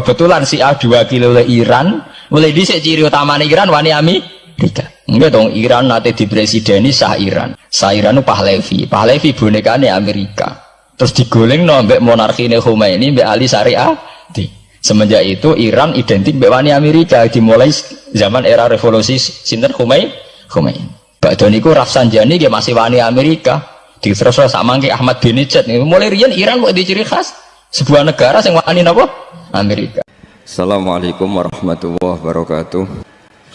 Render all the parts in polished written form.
Kebetulan si A 2 kilo oleh Iran, mulai dhisik ciri utama Iran wani Amerika. Enggak dong, Iran nanti dipresideni Shah Iran. Shah Iran itu Pahlavi bonekane Amerika. Terus digoleng ambek monarkine Khomeini mbek Ali Syariati. Semenjak itu Iran identik mbek wani Amerika dimulai zaman era revolusi sinten Khomeini. Bakdo niku Rafsanjani nggih masih wani Amerika. Diterus samangke Ahmad Binejad niku mulai riyen Iran kok di ciri khas sebuah negara sing wani napa? Amerika. Assalamualaikum warahmatullahi wabarakatuh.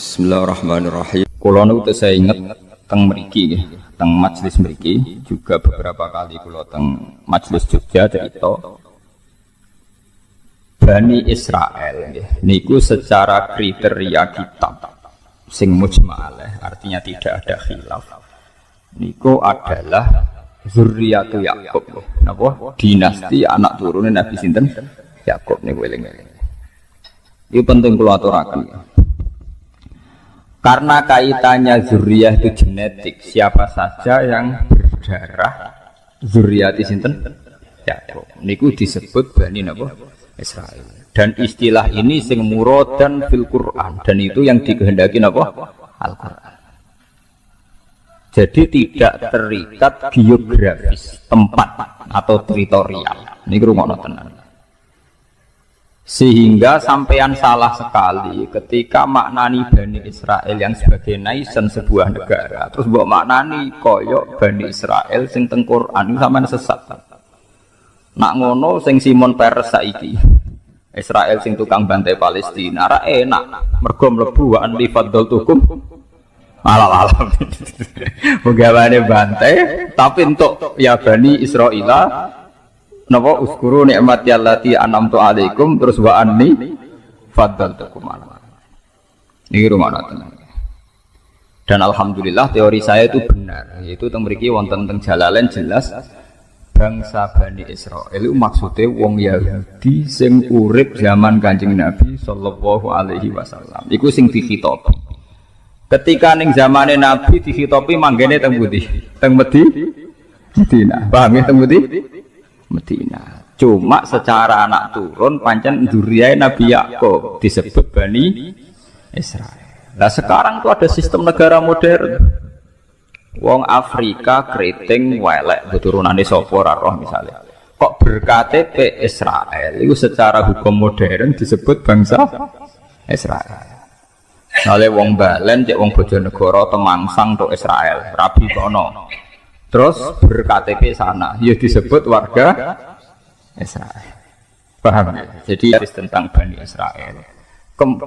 Bismillahirrahmanirrahim. Kula niku saya ingat teng mriki nggih, teng majelis mriki juga beberapa kali kula teng majelis Jogja cerita Bani Israel nggih. Niku secara kriteria kitab sing mujma'alah, artinya tidak ada khilaf. Niku adalah zurriyatu Yakub. Napa? Dinasti anak turune Nabi sinten? Yakub niku eling-eling. Ini penting kula aturaken. Karena kaitannya zuriyah itu genetik, siapa saja yang berdarah zuriyati sinten? Yakub. Niku disebut Bani napa? Israel. Dan istilah ini sing muradan fil Quran, dan itu yang dikehendaki napa? Al-Quran. Jadi tidak terikat geografis, tempat atau teritorial. Ini rungokno tenan. Sehingga sampean salah sekali ketika maknani Bani Israel yang sebagai nation sebuah negara, terus mbok maknani koyok Bani Israel sing teng Quran sampean sesat. Nak ngono sing Simon Peres saiki Israel sing tukang bantai Palestina ra enak mergo mlebu wa an lifadhaltukum alal-alal. Penggawane bantai tapi untuk ya Bani Israila napa uskuru nikmati allati an'amtu alaikum terus wa anni faddaltukum ala. Niki rumakna tenan. Dan alhamdulillah teori saya itu benar, yaitu teng mriki wonten teng Jalalain jelas bangsa Bani Israel itu maksudnya wong Yahudi sing urip zaman Kanjeng Nabi sallallahu alaihi wasallam. Iku sing dikhitopi. Ketika ning zamane Nabi dikhitopi manggene teng pundi? Teng Medina. Paham ya teng pundi? Medina. Cuma secara anak turun pancen dzurriyyah Nabi Yakub disebut Bani Israel. Nah sekarang tuh ada sistem negara modern. Wong Afrika keriting welek keturunane sapa ora roh misalnya. Kok berKTP Israel itu secara hukum modern disebut bangsa Israel. Nale wong Balen cek wong Bojonegoro Temangsang tok Israel, Rabi kono. Terus berKTP sana, ya disebut warga Israel. Paham ya? Jadi tentang Bani Israel.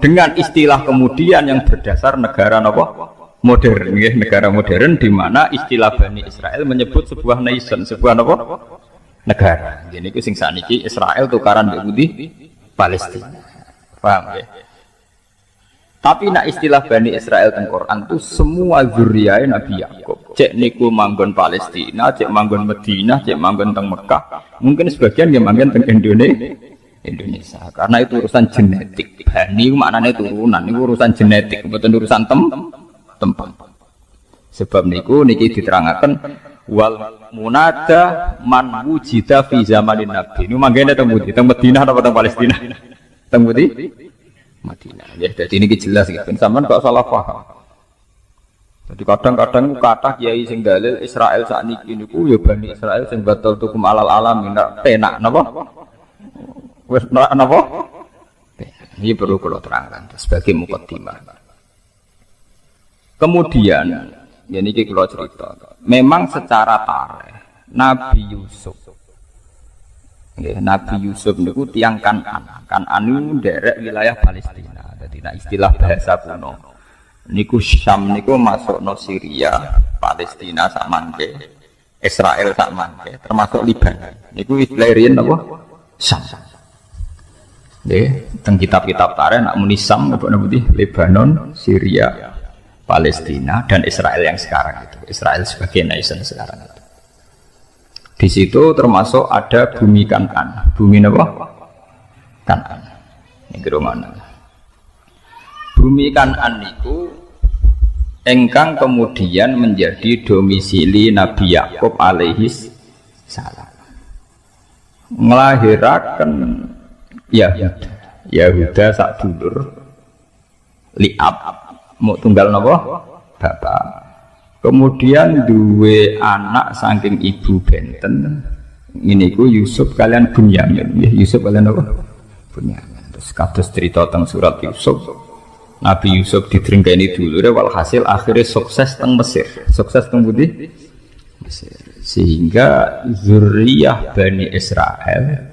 Dengan istilah kemudian yang berdasar negara apa? Modern, ya? Negara modern di mana istilah Bani Israel menyebut sebuah nation, sebuah apa? Negara. Jadi itu sing saniki Israel tukaran mbek Palestina. Paham ya? Tapi nak istilah Bani Israel teng Quran itu semua zuriyah Nabi Yakub. Cek niku manggon Palestina, cek manggon Madinah, cek manggon teng Mekah. Mungkin sebagian yang manggon teng Indonesia. Karena itu urusan genetik. Bani itu maknanya turunan, itu urusan genetik, bukan urusan tempat. Sebab niku niki diterangkan wal munada man wujida fi zamanin Nabi. Niku manggone teng pundi? Teng Madinah atau teng Palestina? Teng pundi? Madinah. Ya, jadi ini jelas gitu. Sampeyan kok salah paham. Jadi kadang-kadang kata kiai sing dalil Israel sakniki niku ya Bani Israel sing batal tukum alal alamin penak napa? Wis napa? Ini perlu kula terangkan sebagai mukadimah. Kemudian ya niki kula cerita. Memang secara tarikh Nabi Yusuf Nabi Yusuf niku tiyang Kan'an niku nderek wilayah Palestina. Dadi nek istilah bahasa kuno niku Syam niku masukno Syria, Palestina sak mangke, Israel sak mangke, termasuk Libanon. Niku istilah riyen napa? Syam. Nggih, teng kitab-kitab tarikh nak muni Syam napa niki Lebanon, Syria, Palestina dan Israel yang sekarang itu. Israel sebagai nation sekarang itu. Di situ termasuk ada bumi Kan'an. Bumi apa? Kan'an. Ini mana? Bumi Kan'an itu engkang kemudian menjadi domisili Nabi Yakub alaihi salam. Ngelahirakan Yahuda sak dulur liab mau tunggal napa bapak. Kemudian duwe anak saking ibu benten ini ku Yusuf kalian Bunyamin. Yusuf kalian apa? Bunyamin. Terus kados cerita teng surat Yusuf, Nabi Yusuf didrengkeni dulure walhasil akhirnya sukses teng Mesir. Sukses teng pundi? Mesir. Sehingga zuriyah Bani Israel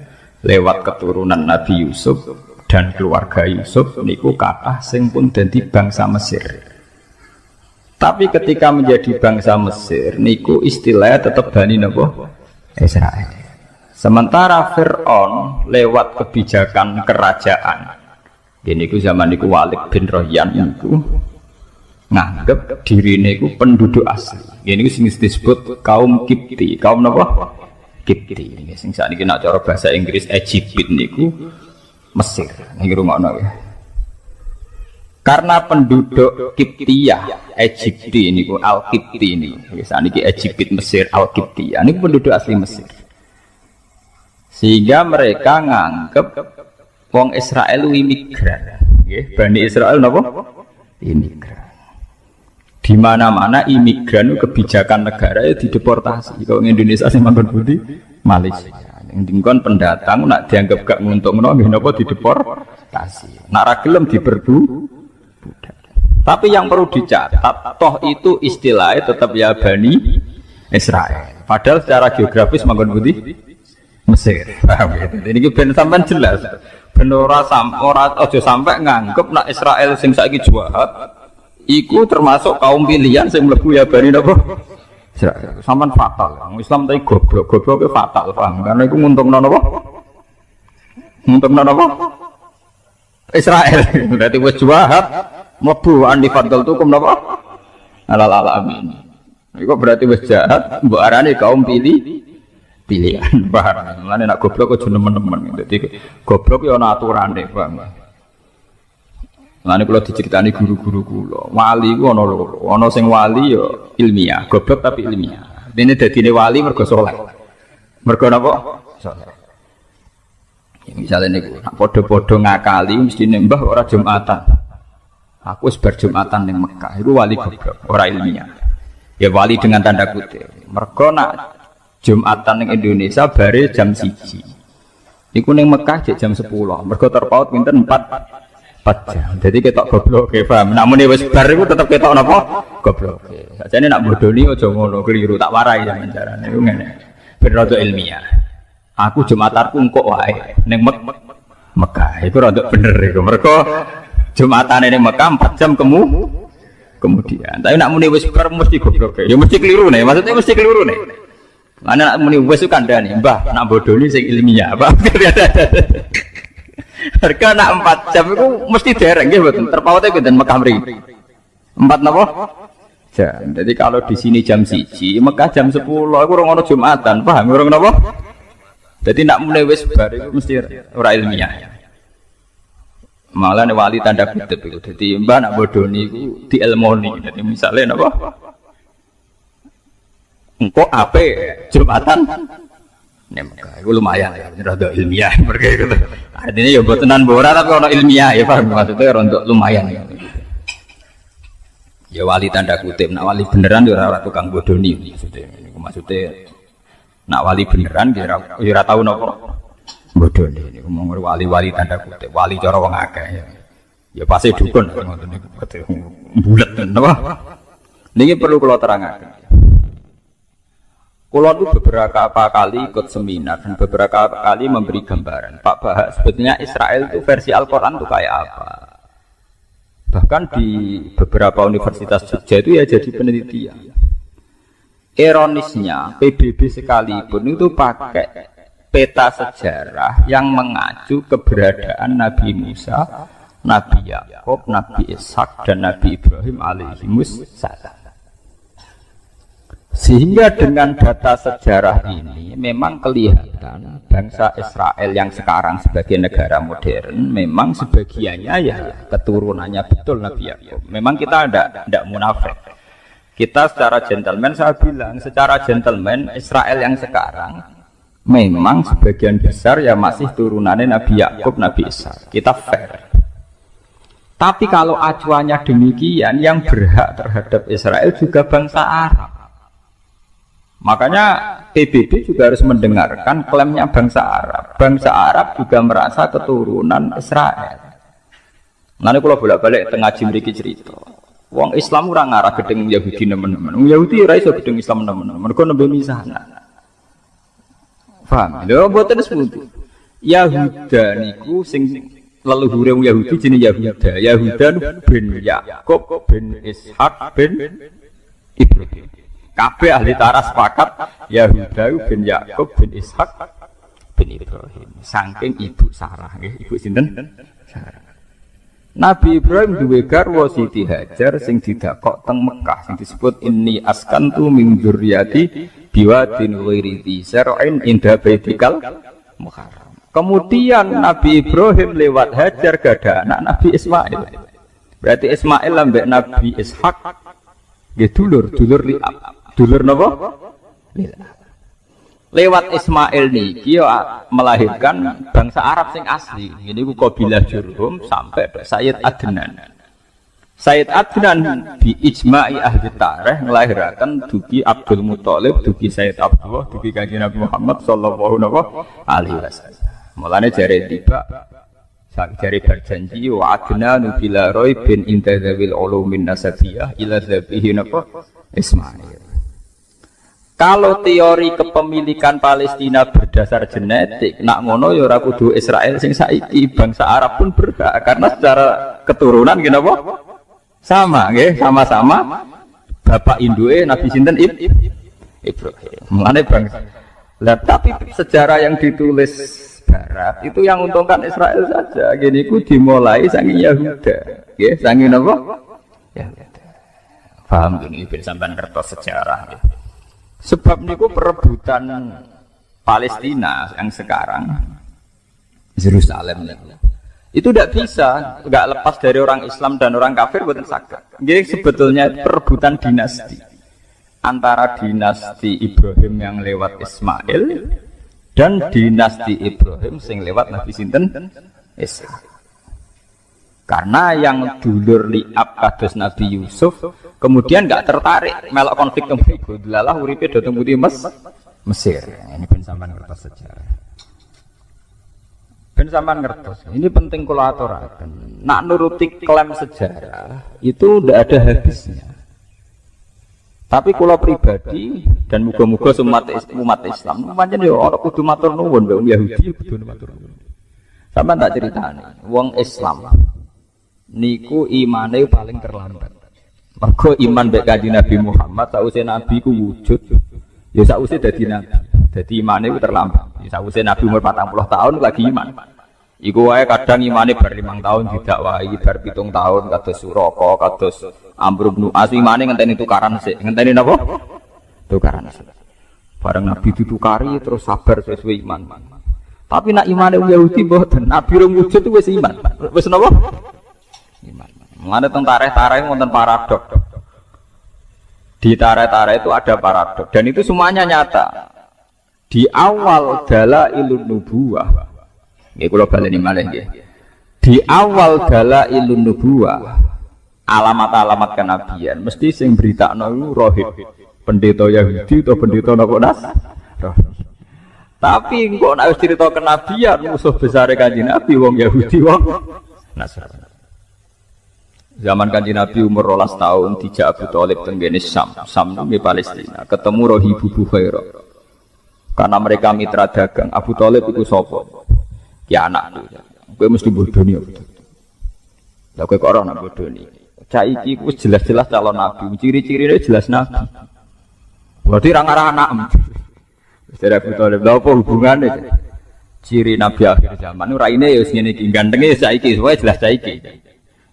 lewat keturunan Nabi Yusuf dan keluarga Yusuf niku kathah sing pun dadi bangsa Mesir. Tapi ketika menjadi bangsa Mesir niku istilahnya tetap Bani napa? Israel. Sementara Fir'aun lewat kebijakan kerajaan. Ini ku zaman niku Walid bin Royan niku nganggep diri niku penduduk asli. Ini sing disebut kaum Kipti. Kaum napa? Kipti. Ini sing sakniki nek cara bahasa Inggris Egypt niku Mesir. Niki rungokno ya. Karena penduduk Kiptiyah, Egypti niku Al-Kipti ini. Sakniki Egypt Mesir Al-Kiptiyah niku penduduk asli Mesir. Sehingga mereka nganggep wong Israel imigran. Nggih, Bani Israel napa? Imigran. Di mana-mana imigran kebijakan negara itu dideportasi. Kalau Indonesia sing manggon pundi? Malaysia. Yang dingkon pendatang nak dianggap gak nguntungno nggih napa dideportasi. Nak ra gelem diperbudak. Tapi yang perlu dicatat, toh itu istilahnya tetap ya Bani Israel. Padahal secara geografis manggon pundi? Mesir. Paham ya? Ini ben sampean jelas. Ben ora aja sampai nganggep nak Israel sing saiki jahat iku termasuk kaum pilihan sing mlebu ya Bani napa? Sampean fatal. Islam tadi goblok ke fatal, paham? Karena itu nguntungno napa? Nguntungno napa? Israel. Berarti wis jahat mlebu andi fadl tukum napa? Alal alamin. Iku berarti wis jahat mbok arani kaum pilihan. Paham? Mulane nek goblok aja nemen-nemen. Dadi goblok ya ana aturane, paham? Mulane kula diceritani guru-guru kula, wali ku ana loro. Ana sing wali ya ilmiah, goblok tapi ilmiah. Dene dadine wali mergo saleh. Mergo napa? Saleh. Ya misale niku padha-padha ngakali mesti mbah ora Jumatan. Aku wis bar Jumatan ning Mekah, iku wali goblok, ora ilmiah. Ya wali dengan tanda kutip. Mergo nak Jumatan ning Indonesia bare jam 1. Iku ning Mekah jam 10. Mergo terpaut pinten 4 jam. Jadi ketok goblok ke paham. Namun wis bar iku tetep ketok napa? Goblok. Sajane nak bodoni aja ngono, keliru tak warai sampeyan carane. Iku ngene. Ben rada ilmiah. Aku Jumatanku engko wae ning Mekah. Iku rada bener iku. Mergo Jumatane ning Mekah 4 jam kemudian. Tapi nak muni wis bar mesti goblok. Ya mesti keliru nih. Maksudnya mesti keliru nih. Mana nak muni wis kandhane, Mbah, nak bodoni sing ilmiah, apa? Harga nak 4 jam itu mesti dereng nggih mboten. Terpautnya pinten Mekah mriki. 4 napa? Jam. Jadi kalau di sini jam 1, Mekah jam 10, iku ora ono Jumatan, paham ora napa? Jadi nak mulai wis bar iku mesti ora ilmiah. Malah nek wali tanda kutip iku. Dadi mbah nak bodoni iku dielmoni. Dadi misale napa? Engko ape Jumatan nek Mekah iku lumayan ya, rada ilmiah mergo iku. Artinya ya botenan ora tapi ono ilmiah ya paham maksudnya untuk lumayan ya. Ya wali tanda kutip, nak wali beneran ya ora tukang bodoni maksudnya. Niku maksudnya nak wali beneran ya ora tau napa bodoni. Niku mung wali-wali tanda kutip, wali cara wong akeh ya. Ya pasti dukun ngoten niku bulet napa. Niki perlu kula terangaken. Kula itu beberapa kali ikut seminar dan beberapa kali memberi gambaran. Pak Bahak, sebetulnya Israel itu versi Al-Quran itu kayak apa? Bahkan di beberapa universitas Jogja itu ya jadi penelitian. Ironisnya PBB sekalipun itu pakai peta sejarah yang mengacu keberadaan Nabi Musa, Nabi Yakub, Nabi Ishak dan Nabi Ibrahim alaihimussalam. Sehingga dengan data sejarah ini memang kelihatan bangsa Israel yang sekarang sebagai negara modern memang sebagiannya ya keturunannya betul Nabi Yakub. Memang kita tidak munafik. Kita secara gentleman, saya bilang secara gentleman Israel yang sekarang memang sebagian besar ya masih turunannya Nabi Yakub, Nabi Ishak. Kita fair. Tapi kalau acuannya demikian, yang berhak terhadap Israel juga bangsa Arab. Makanya PBB juga harus mendengarkan klaimnya bangsa Arab. Bangsa Arab juga merasa keturunan Israel. Nanti kalau bolak-balik tengah jimriki cerita, wong Islam orang ngarah gedeng Yahudi nemen-nemen. Yahudi ora iso gedeng Islam nemen-nemen. Mergo nembe misahna. Paham? Lha mboten sepundi. Yahuda niku sing leluhure wong Yahudi jenenge Yahuda. Yahuda bin Yakub bin Ishak bin Ibrahim. Kabeh ahli taras sepakat Yahuda bin Yakub bin Ishak bin Ibrahim. Saking ibu Sarah nggih, ibu sinten? Sarah. Nabi Ibrahim duwe garwa Siti Hajar sing didakok teng Mekah sing disebut inni askantu min dzurriyyati biwadin ghairi dzi zar'in inda baitikal muharram. Kemudian Nabi Ibrahim lewat Hajar gada anak Nabi Ismail. Berarti Ismail ambek Nabi Ishak nggih dulur liab. Dulur napa? Lewat Ismail niki melahirkan bangsa Arab sing asli. Ini ku kabilah Jurhum sampai Sayyid Adnan. Sayyid Adnan bi ijma'i ahli tarikh melahirkan dugi Abdul Muthalib, dugi Sayyid Abdullah, dugi Kanjeng Nabi Muhammad sallallahu alaihi wasallam. Mulane jare tiba jare berjanji wa Adnan bila raibin inda dzawil ulumin nasabiyah ila dzabihi napa Ismail. Kalau teori kepemilikan Palestina berdasar genetik, nak ngono ya ora kudu Israel sing saiki, bangsa Arab pun berhak karena secara keturunan kenapa? Sama nggih, sama-sama bapak induke Nabi sinten Ibrahim. Mulane bangsa. Lah tapi sejarah yang ditulis Barat itu yang untungkan Israel saja. Gini ku dimulai saking Yahuda, nggih, saking napa? Yahuda. Paham ini ben sampean kertas sejarah nggih. Sebab niku perebutan Palestina yang sekarang Yerusalem itu tidak bisa, nggak lepas dari orang Islam dan orang kafir bukan sakit. Jadi sebetulnya perebutan dinasti antara dinasti Ibrahim yang lewat Ismail dan dinasti Ibrahim yang lewat Nabi sinten Ishak. Karena yang dulur liab kados Nabi Yusuf kemudian nggak tertarik melok konflik tembiku delalah uripe do teng putih Mesir. Ini ben sampean ngertos sejarah. Ben sampean ngertos. Ini penting kula aturaken. Nak nuruti klaim sejarah itu ndak ada habisnya. Tapi kula pribadi dan muga-muga umat Islam pancen yo ora kudu matur nuwun mbek Yahudi kudu matur nuwun. Sampeyan tak critani, wong Islam niku imane paling terlambat. Mergo iman mbek Kanjeng Nabi Muhammad sausé Nabi ku wujud, ya sausé dadi nabi. Dadi imane ku terlambat. Ya sausé Nabi umur 40 tahun lagi iman. Iku wae kadang imane bar 5 tahun didakwahi, bar 7 tahun kados Suraka, kados Amr bin As imane ngenteni tukaran sik. Ngenteni napa? Tukaran sik. Bareng Nabi ditukari terus sabar sesuai iman. Tapi nak imane Yahudi mboten, Nabi rung wujud wis iman. Wis napa? Iman. Mengenai tentang tarikh-tarikh wonten paradok. Di tarikh-tarikh itu ada paradok dan itu semuanya nyata. Di awal dalailun nubuwah. Nggih kula baleni malih nggih. Di awal dalailun nubuwah, alamat-alamat kenabian mesti sing beritakno iku rahib. Pendeta Yahudi atau pendeta napa Nas? Tapi engko nek cerita kenabian musuh besar Kanjeng Nabi wong Yahudi wong Nasrani. Zaman Kanjeng Nabi umur 12 tahun dijak Abu Thalib tenggene Sam di Palestina, ketemu Rohibu Bukhairah. Karena mereka mitra dagang, Abu Thalib itu sapa? Ya anakku. Kowe mesti bodoni Abu Thalib. Lah kowe kok ora nak bodoni. Saiki wis jelas-jelas calon nabi, ciri-cirine jelas nabi. Berarti ra ngarah anakmu. Wis Abu Thalib, lha apa hubungane? Ciri nabi akhir zaman raine ya wis ngene iki, gantenge saiki, wae jelas saiki.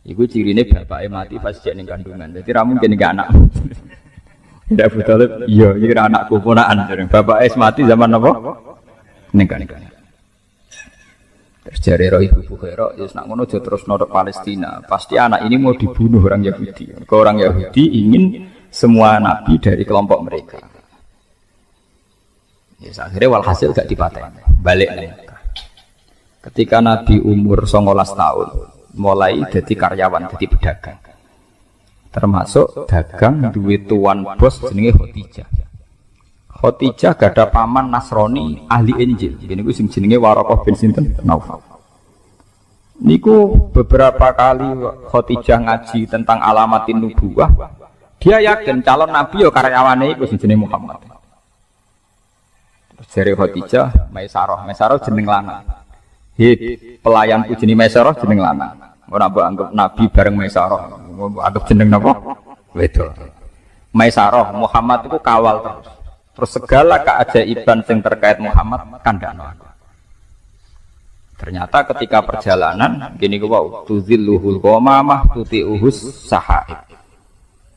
Iku cirine bapake mati pas jek ning kandungan. Dadi ra mungkin iki anak. Tidak betul. Iya, iki anakku ponakan jare. Bapake mati zaman apa? Ning kandungan. Terus jare roh ibu Bukhairah, ya nak ngono aja terus nodok Palestina. Pasti anak ini mau dibunuh orang Yahudi. Orang Yahudi ingin semua nabi dari kelompok mereka. Ya akhirnya walhasil gak dipateni. Balik nih. Ketika Nabi umur 19 tahun, mulai jadi karyawan, jadi pedagang. Termasuk dagang duwe tuan bos jenenge Khadijah. Khadijah gak ada paman Nasrani ahli Injil. Ini ku sing jenenge Waraqah bin sinten Naufal. Niku beberapa kali Khadijah ngaji tentang alamatin nubuwah. Dia yakin calon nabi yo karyawane iku sing jenenge Muhammad. Jare Khadijah Maisarah jeneng lanang. Pelayanku jeneng Maisarah jeneng lanang. Ora mbok anggap nabi bareng Maisarah. Anggap jeneng napa? Wedok. Maisarah Muhammad itu kawal terus. Terus segala keajaiban yang terkait Muhammad kandhakno aku. Ternyata ketika perjalanan gini wow, tuzilluhul ghamamah tuti'uhus sahaib.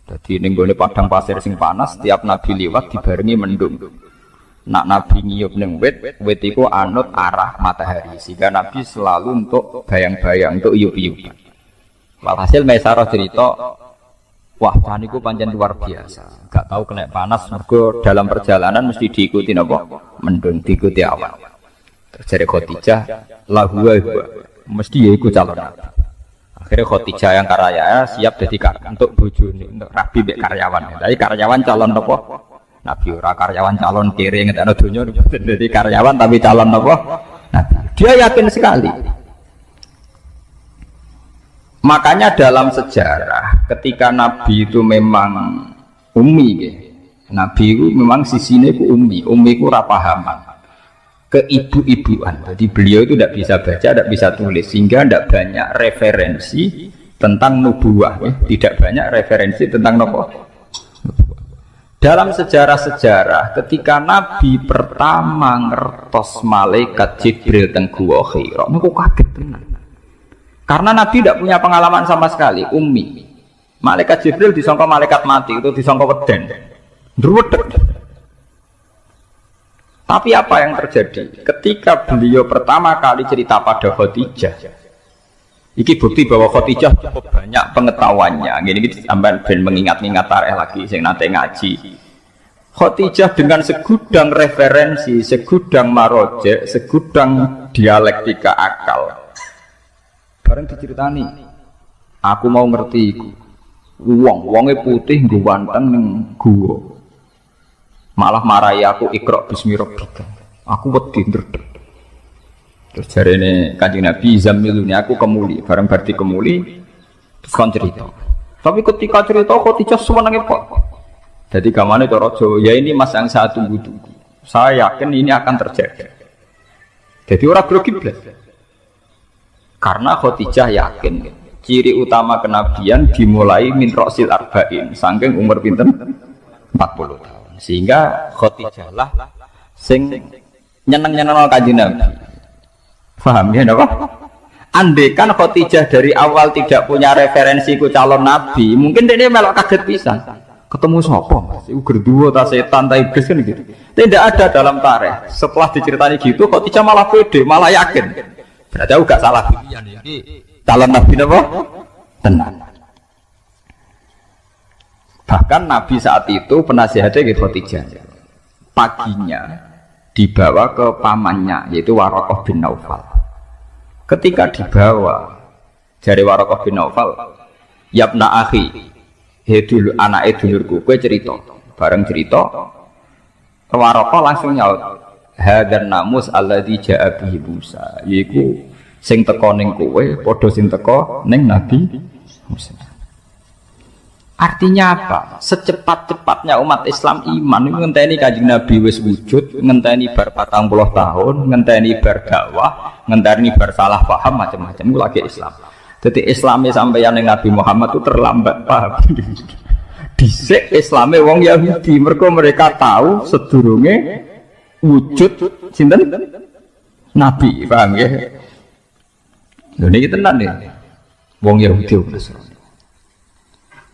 Jadi ning gone padang pasir sing panas, tiap nabi liwat dibarengi mendung. Nak nabi ngiyup ning wit iku anut arah matahari, sehingga nabi selalu untuk bayang-bayang, untuk iyup-iyup. Walhasil Maisarah cerita, wah niku pancen luar biasa. Gak tahu kena panas, mergo dalam perjalanan mesti diikuti napa? Mendung, diikuti awan. Terjadi Khadijah, lahuwa mesti ya ikut calon nabi. Akhirnya Khadijah yang karya siap jadi untuk bojone, untuk rabi mbek karyawan. Tapi karyawan calon apa? Nabi ora karyawan calon kiri ngetekno donya jadi karyawan tapi calon apa? Nabi. Dia yakin sekali. Makanya dalam sejarah ketika Nabi itu memang ummi ya. Nabi itu memang sisine ku ummi ku ora pahaman. Keibu-ibuan. Jadi beliau itu tidak bisa baca, tidak bisa tulis, sehingga tidak banyak referensi tentang nubuwah, ya. Tidak banyak referensi tentang nubuwah. Dalam sejarah-sejarah, ketika Nabi pertama ngertos malaikat Jibril teng Gua Hira, niku kaget tenan. Karena Nabi tidak punya pengalaman sama sekali, ummi. Malaikat Jibril disangka malaikat mati, itu disangka weden. Ndruwedeg. Tapi apa yang terjadi? Ketika beliau pertama kali cerita pada Khadijah, iki bukti bahwa Khadijah cukup banyak pengetahuannya. Gini sampai ben mengingat-ingat tarikh lagi, sing nate ngaji. Khadijah dengan segudang referensi, segudang marojek, segudang dialektika akal. Bareng diceritani, aku mau ngerti iku. Wonge putih nggo wanteng ning guwa. Malah marahi aku Iqra bismi rabbika. Aku wedi ndredeg. Terus jarene Kanjeng Nabi zamiluni aku kemuli, bareng berarti kemuli terus kon cerita. Tapi ketika cerita Khadijah sewenenge kok. Jadi gamane cara Jawa, ya ini mas yang saya tunggu-tunggu. Saya yakin ini akan terjadi. Jadi orang grogi blas. Karena Khadijah yakin ciri utama kenabian dimulai min ra'sil arba'in, saking umur pinten 40 tahun. Sehingga Khadijah lah sing nyeneng-nyeneng Kanjeng Nabi. Paham ya napa? Andaikan Khadijah dari awal tidak punya referensi ku calon nabi, mungkin dia melok kaget pisan. Ketemu sapa? Iku gerduwo ta setan ta iblis kan gitu. Tidak ada dalam tarikh. Setelah diceritani gitu Khadijah malah pede, malah yakin. Berarti aku gak salah pilihan iki. Calon nabi napa? Tenan. Bahkan Nabi saat itu penasihatnya ke Khadijah. Paginya dibawa ke pamannya yaitu Waraqah bin Naufal. Ketika dibawa jari Waraqah bin Naufal, "Yabna akhi, he dulu anake dulurku, kowe cerita." Bareng cerita, Waraqah langsung nyaut, "Hadzal namus alladzi ja'a bihi Musa." Yaiku sing teko ning kowe padha sing teko ning Nabi Musa. Artinya apa? Secepat-cepatnya umat Islam iman itu ngenteni Kanjeng Nabi wis wujud, ngenteni bar 40 tahun, ngenteni bar dakwah, ngenteni bar salah paham macam-macam itu lagi Islam. Jadi Islamnya sampeyan ning Nabi Muhammad itu terlambat paham. Dhisik Islame wong Yahudi, mereka tahu sedurunge wujud sinten Nabi, paham ya? Lho niki tenan nih. Wong Yahudi Nasrani.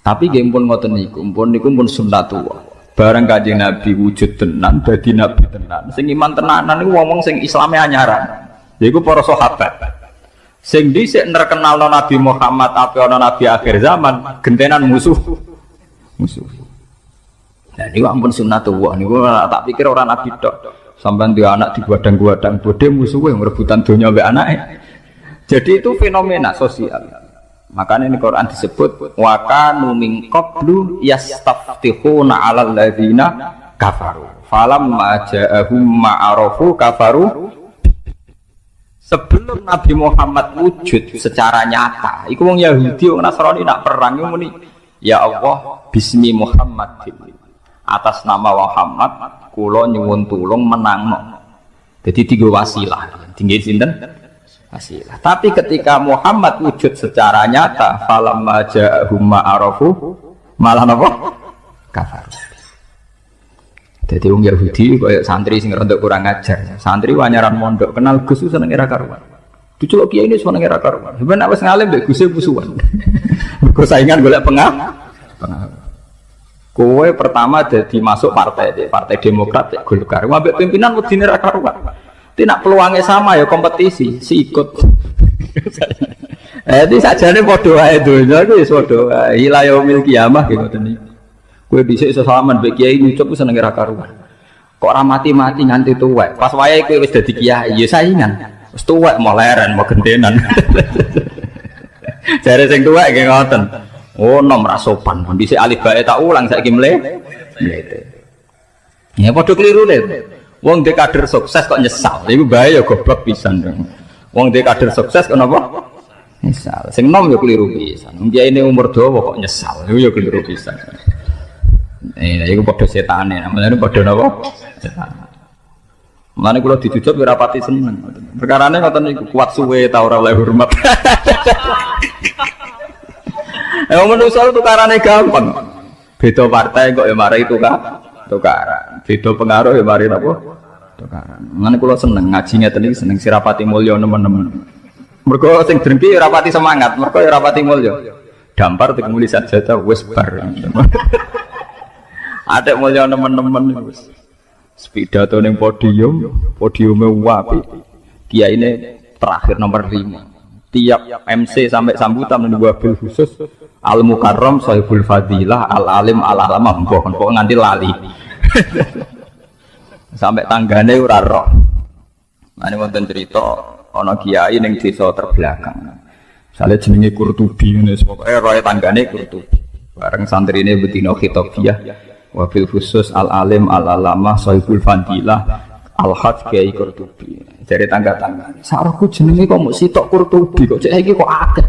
Tapi nggih pun ngoten niku, pun sunnatullah. Bareng Kanjeng Nabi wujud tenan, dadi nabi tenan. Sing iman tenanan niku wong sing Islame anyaran. Yaiku para sahabat. Sing dhisik nerkenalno Nabi Muhammad apa ana nabi akhir zaman, gentenan musuh. Nah niku ampun sunnatullah niku tak pikir ora nabi tok. Sampai dia anak digadang-gadang, bodhe musuhe rebutan donya mbek anake. Jadi itu fenomena sosial. Makanya ini Quran disebut wa kanu min qablu yastaftihuna 'alal ladzina kafaru. Falamma ja'ahum ma'arafu kafaru. Sebelum Nabi Muhammad wujud secara nyata, iku wong Yahudi wong Nasrani nak perang iku muni, ya Allah bismi Muhammad, atas nama Muhammad kula nyuwun tulung menangno. Jadi tiga wasilah, tinggi sinten? Wasilah. Tapi ketika Muhammad wujud secara nyata, falamma ja'ahum ma'arafu malah napa? Kafar. Jadi wong Yahudi kaya santri sing rada kurang ajar. Santri wanyaran mondok kenal Gus seneng ora karuan. Diceluk kiai ini seneng ora karuan. Sebenarnya wis ngalim mbek Gus musuhan. Mergo saingan golek pengaruh. Kowe pertama jadi masuk partai Demokrat Golkar. Ambek pimpinan wedine ora karuan. Tidak peluangnya sama ya kompetisi, sikut. Jadi sajane padha wae donya iku wis padha wae. Ila yaumil qiyamah gitu tadi. Kowe dhisik iso salaman mbek kiai nyucup wis seneng ora karuan. Kok ora mati-mati nganti tuwek. Pas wayahe kowe wis dadi kiai, ya saingan. Wis tuwek mau leren, mau gentenan. Jare sing tuwek nggih ngoten. Oh, nom ra sopan. Dhisik alif bae tak ulang saiki mlete. Ya padha klirune. Wong dhek kader sukses kok nyesal. Iku bahaya goblok pisan. Wong dhek kader sukses kok napa? Nyesal. Sing nom ya kliru pisan. Wong kiai umur dawa kok nyesal. Iku ya kliru pisan. Iku padha setane, namanya padha napa? Setan. Mulane kula dijujuk ora pati seneng. Perkarane ngoten niku kuat suwe ta ora oleh hormat. Manusa tukarane gampang. Beda partai kok ya mari tukaran. Beda pengaruh ya mari napa? Tukaran. Mulane kula seneng ngaji ngeten iki seneng sirapati mulya nemen-nemen. Mergo sing drengki ora pati semangat, mergo ora pati mulya. Dampar tekmuli saja wis bar. Adek mulya nemen-nemen wis. Pidato ning podiume wapi. Kiyaine terakhir nomor 5. Tiap MC sampai sambutan ning wabil khusus Al Mukarram Sahibul Fadilah Al Alim Al Alamah mbok nganti lali. Sampai tanggane ora roh. Ane wonten cerita ana kiai ning desa terbelakang. Misale jenenge Kurtubi ngene pokoke roe tanggane Kurtubi. Bareng santrine betina khitabiyah wabil khusus Al Alim Al Alamah Sahibul Fadilah Al Hajj Kiai Kurtubi. Dari tangga-tangga. Sarahku jenenge kok mok sitok Kurtubi kok cek iki kok akeh.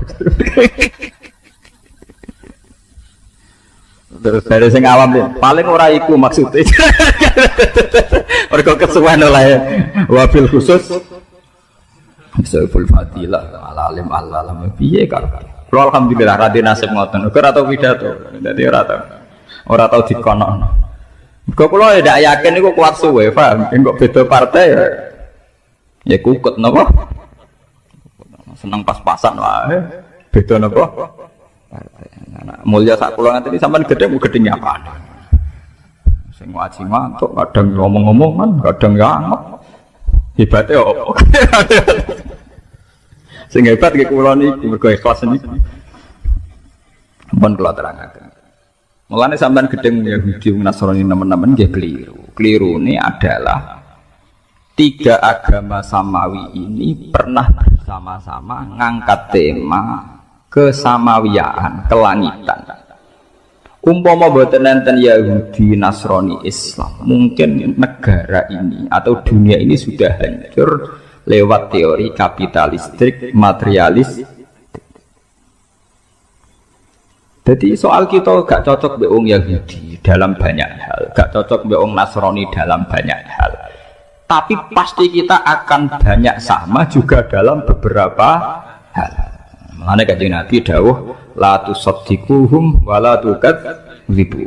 Terus dari sing awam deh, paling ora iku maksudnya. Mergo kesuwen oleh wabil khusus Sahibul Fadilah Al Alim Al Alamah piye karo. Kulo alhamdulillah radi nasib ngoten. Ora tau pidato. Dadi ora tau dikonokno. Mergo kula ndak yakin niku kuat suwe, paham? Engko beda partai ya kukut napa? Seneng pas-pasan wae. Beda napa? Mulya sak kula nganti sampean gedhe mu gedhe nyapaan. Sing ngaji mantuk, kadang ngomong-ngomongan, kadang ya angop. Hebate opo? Sing hebat ki kula niki mergo ikhlas niki. Ampun kula terangaken. Mulane sampean gedeng Yahudi Nasrani nemen-nemen nggih keliru. Kelirune adalah 3 agama samawi ini pernah bersama-sama ngangkat tema kesamawiyaan, kelangitan. Umpama boten enten Yahudi, Nasrani, Islam, mungkin negara ini atau dunia ini sudah hancur lewat teori kapitalistik, materialis. Jadi soal kita gak cocok mbek wong Yahudi dalam banyak hal, gak cocok mbek wong Nasrani dalam banyak hal. Tapi pasti kita akan banyak sama juga dalam beberapa hal. Mulane Kanjeng Nabi dawuh la tusaddiquhum wa la tukadzibu.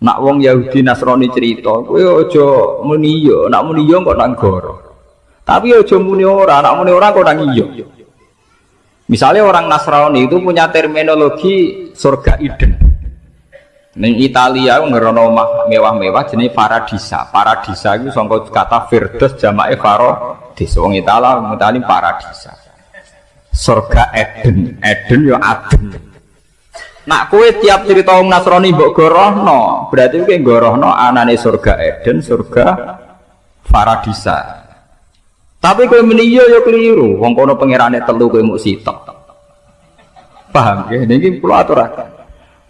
Nak wong Yahudi Nasrani cerita, kowe aja muni yo, nak muni yo kok nang goro. Tapi aja muni ora, nak muni ora kok nang iya. Misalnya orang Nasrani itu punya terminologi surga Eden. Ning Italia ngerono mewah-mewah jenenge paradisa. Paradisa itu sangka kata Firdaus jamake Faradis. Wong Italia ngutani paradisa. Surga Eden, Eden yo Aden. Nak kowe tiap cerita wong Nasrani mbok gorohno, berarti kowe gorohno anane surga Eden, surga Faradisa. Tapi kowe muni yo keliru. Wong kono pangerane telu kowe muk sitok. Paham ya? Niki kula aturaken.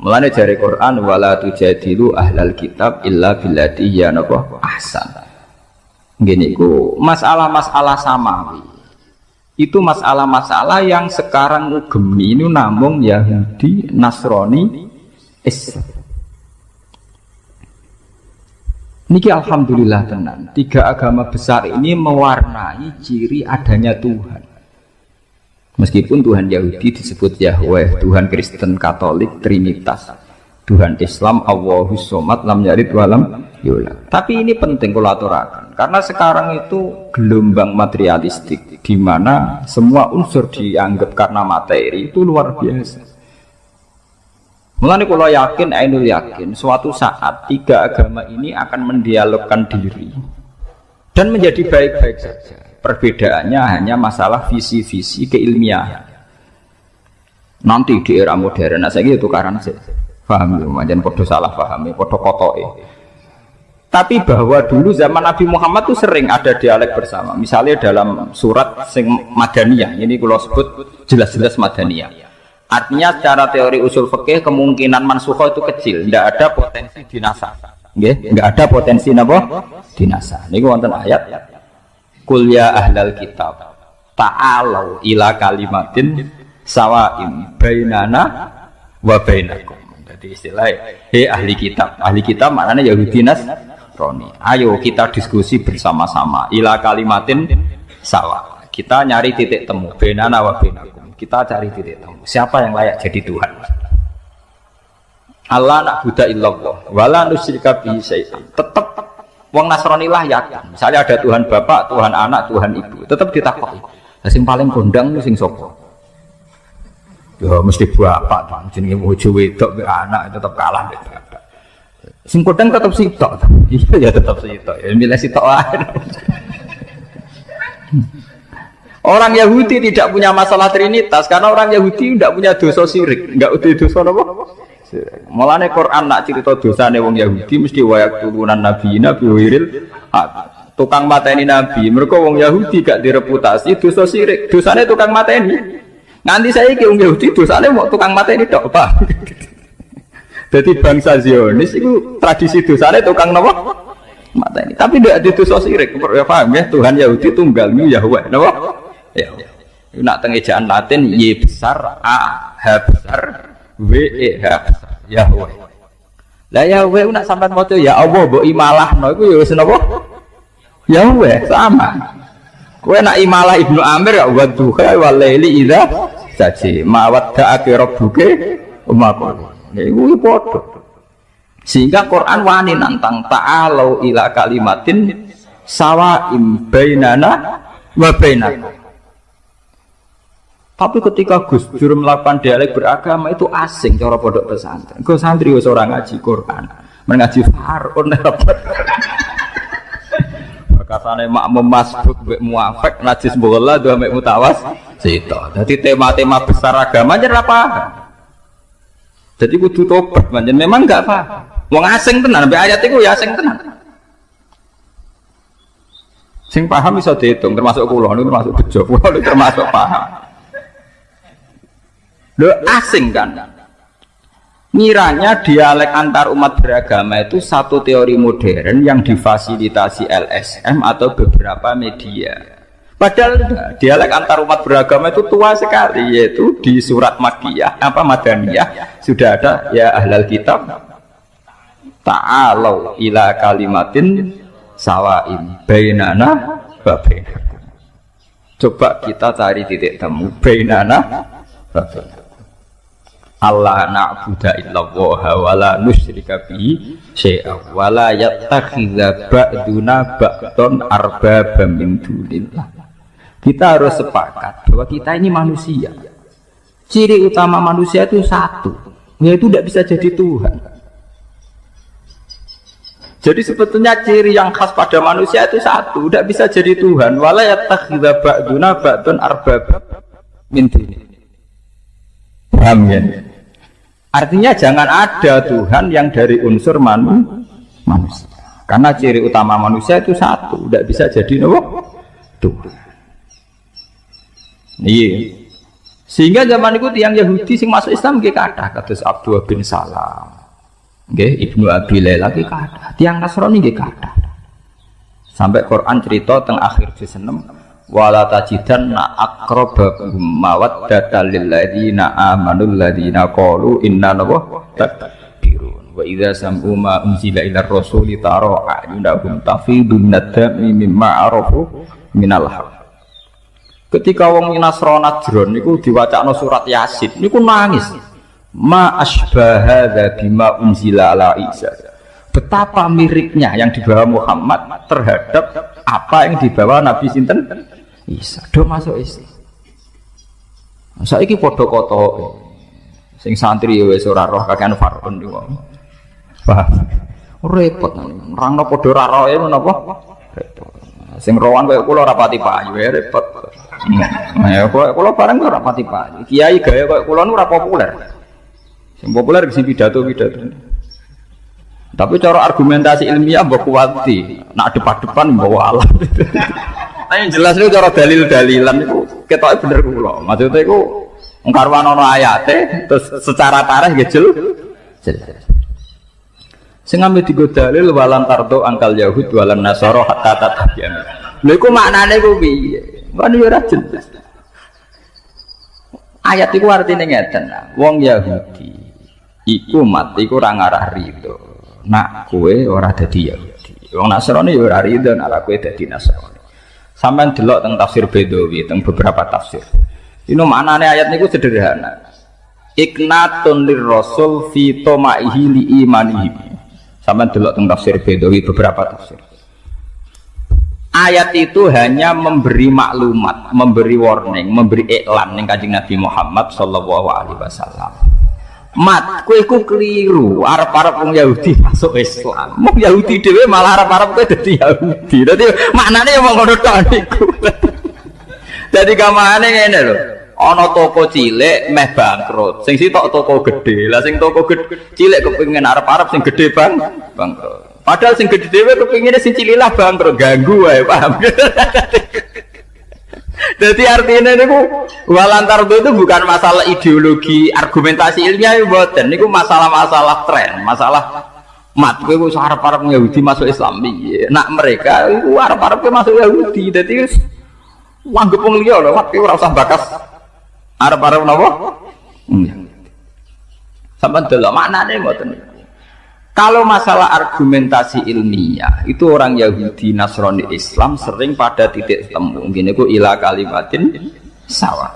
Mulane jare Quran wala tujadilu ahlal kitab illa billati hiya ahsan. Ngene iku masalah-masalah samawi. Itu masalah-masalah yang sekarang ngugemi ini namung Yahudi, Nasrani, Islam. Niki alhamdulillah tenan. 3 agama besar ini mewarnai ciri adanya Tuhan. Meskipun Tuhan Yahudi disebut Yahweh, Tuhan Kristen Katolik Trinitas, Tuhan Islam Allahus Somad lam yalid walam yulad. Tapi ini penting kalau aturakan, karena sekarang itu gelombang materialistik di mana semua unsur dianggap karena materi itu luar biasa. Mulane kalau yakin, ainul yakin, suatu saat 3 agama ini akan mendialogkan diri dan menjadi baik-baik saja. Perbedaannya hanya masalah visi-visi keilmiahan. Nanti di era modern, saya gitu tukaran sih, paham ya, macam podo salah pahami, podo kotoe. Tapi bahwa dulu zaman Nabi Muhammad itu sering ada dialek bersama. Misalnya dalam surat sing Madaniyah, ini kalau sebut jelas-jelas Madaniyah. Artinya secara teori usul fikih kemungkinan mansukhoh itu kecil, tidak ada potensi dinasa. Nggih, enggak ada potensi napa? Dinasa. Niku wonten ayat Qul ya ahlal kitab ta'alau ila kalimatin sawa'im bainana wa bainakum. Jadi istilah ahli kitab. Ahli kitab maknanya Yahudi Nasrani. Ayo kita diskusi bersama-sama ila kalimatin sawa. Kita nyari titik temu bainana wa bainakum. Kita cari titik temu. Siapa yang layak jadi Tuhan? Allah na'budu illallah wala nusyrika bihi syai'an. Tetap wong Nasrani lah yakin. Misalnya ada Tuhan Bapak, Tuhan Anak, Tuhan Ibu. Tetap ditakoki. Lah sing paling kondang sing sapa? Ya mesti bapak, jenenge bojo wedok mek anak tetap kalah mek bapak. Sing kondang tetap sitok. Iya ya tetap sitok. Ya milih sitok wae. Orang Yahudi tidak punya masalah Trinitas karena orang Yahudi tidak punya dosa syirik, enggak ada dosa apa? Mulane Quran nak cerita dosane wong Yahudi mesti wayak turunan nabi wiril tukang mateni nabi. Mereka wong Yahudi gak direputasi dosa syirik, dosane tukang mateni. Nganti saiki wong Yahudi dosane mau tukang mateni tok, Pak. Jadi bangsa Zionis itu tradisi dosane tukang napa? Mateni. Tapi tidak ada dosa syirik. Ya paham ya, Tuhan Yahudi tunggal Yahweh, napa? Ya, nak tengejaan Latin Y besar, A H besar, W E H besar, Yahweh. Lah Yahweh nak sampean maca ya Allah mbok imalahno iku ya wis napa? Yahweh sama. Kowe nak imalah Ibnu Amir ya wa duha wal laili idza saji ma wadda'aka rabbuka umaqul. Niku padha. Sehingga Quran wani nantang ta'alau ila kalimatin sawa'im bainana wa bainakum. Tapi ketika Gus Dur melakukan dialek beragama itu asing cara pondok pesantren. Gus santri wis ora ngaji Quran, mengaji Faraun dapat. Bakasane makmum masbuk mbek muafek najis bola dua mek mutawas sito. Dadi tema-tema besar agama ora paham. Jadi kudu tobat manjen memang enggak paham. Wong asing tenan mbek ayat iku ya asing tenan. Sing paham iso diitung termasuk kula niku termasuk bejo, kula niku termasuk paham. Lo asing kan? Ngiranya dialek antar umat beragama itu satu teori modern yang difasilitasi LSM atau beberapa media. Padahal dialek antar umat beragama itu tua sekali, yaitu di surat Makkiyah Madaniyah sudah ada ya ahlal kitab ta'alau ila kalimatin sawa'in bainana wa bainakum. Coba kita cari titik temu bainana wa bainakum. Allah na'budu illallah wa la nusyrika bihi syai'a wa la yattakhidza ba'duna ba'dun arbabam min dunillah. Kita harus sepakat bahwa kita ini manusia. Ciri utama manusia itu satu, yaitu tidak bisa jadi Tuhan. Jadi sebetulnya ciri yang khas pada manusia itu satu, tidak bisa jadi Tuhan. Wa la yattakhidza ba'duna ba'dun arbabam min dunillah. Paham ya? Artinya jangan ada Tuhan yang dari unsur manusia. Karena ciri utama manusia itu satu, tidak bisa jadi nopo Tuhan. Iya. Sehingga zaman itu tiang Yahudi sing masuk Islam nggih kathah kados Abdullah bin Salam. Nggih, Ibnu Abi Laila nggih kathah. Tiang Nasrani nggih kathah. Sampai Quran cerita teng akhir juz 6 wala tajidanna aqrabahum mawaddatan lil ladzina amanu alladzina qalu inna takbirun wa idza sam'u ma unzila ila rasuli tara a'yunahum tafidu minad-dami mimma arafu minal haqq. Ketika wong Nasrani Najran niku diwacana surat Yasin niku nangis. Ma asbaha bima unzila ala Isa. Betapa miripnya yang dibawa Muhammad terhadap apa yang dibawa Nabi sinten Isa. Do masuk Islam. Saiki padha kotoke. Sing santri wis ora roh kakean farun niku. Paham. Repot nerangno padha ora roe menapa? Repot. Sing rowan kaya kula ora pati payu repot. Ya kula bareng ora pati payu. Kiai gaya kaya kula nu ora populer. Sing populer sing pidato-pidato. Tapi cara argumentasi ilmiah mbok kuwati, nak depan-depan mbok alat. Nah yang jelas itu cara dalil-dalilan itu ketoke bener kula. Maksudnya iku ngkarwan ana ayate terus secara tarikh nggih jelas. Sing ambe digo dalil walan tardo angkal Yahud walan Nasara hatta tatabiyan. Lha iku maknane iku piye? Kan yo ora jelas. Ayat iku artine ngeten. Wong Yahudi iku mati iku ora ngarah rido. Nak kowe ora dadi Yahudi. Wong Nasrani ya ora rido nek kowe dadi Nasrani. Sampeyan delok teng tafsir Bedawi teng beberapa tafsir. Ini maknane ayat niku sederhana. Iknatun lirrasul fi tomaihi li imanihi. Sampeyan delok teng tafsir Bedawi beberapa tafsir. Ayat itu hanya memberi maklumat, memberi warning, memberi iklan ning Kanjeng Nabi Muhammad sallallahu alaihi wasallam. Mat, kowe iku keliru. Arep-arep wong Yahudi masuk Islam. Wong Yahudi dhewe malah arep-arep kowe dadi Yahudi. Dadi maknane ya wong ngono tok niku. Dadi gamane ngene lho. Ana toko cilik meh bangkrut. Sing sitok toko gede. Lah sing toko cilik kepengin arep-arep sing gede bangkrut. Padahal sing gede dhewe kepengine sing cilik lah bangkrut, ganggu wae, paham. Jadi artinya niku walantar itu bukan masalah ideologi, argumentasi ilmiah ya mboten. Niku masalah-masalah tren, masalah mat kowe wis arep-arep Yahudi masuk Islam piye. Nak mereka iku arep-arep masuk Yahudi. Dadi wis anggap wong liya lho, mat kowe ora usah bakas arep-arep napa? Sampeyan delok maknane mboten. Kalau masalah argumentasi ilmiah itu orang Yahudi, Nasrani, Islam sering pada titik temu. Gini ku ila kalimatin sawa.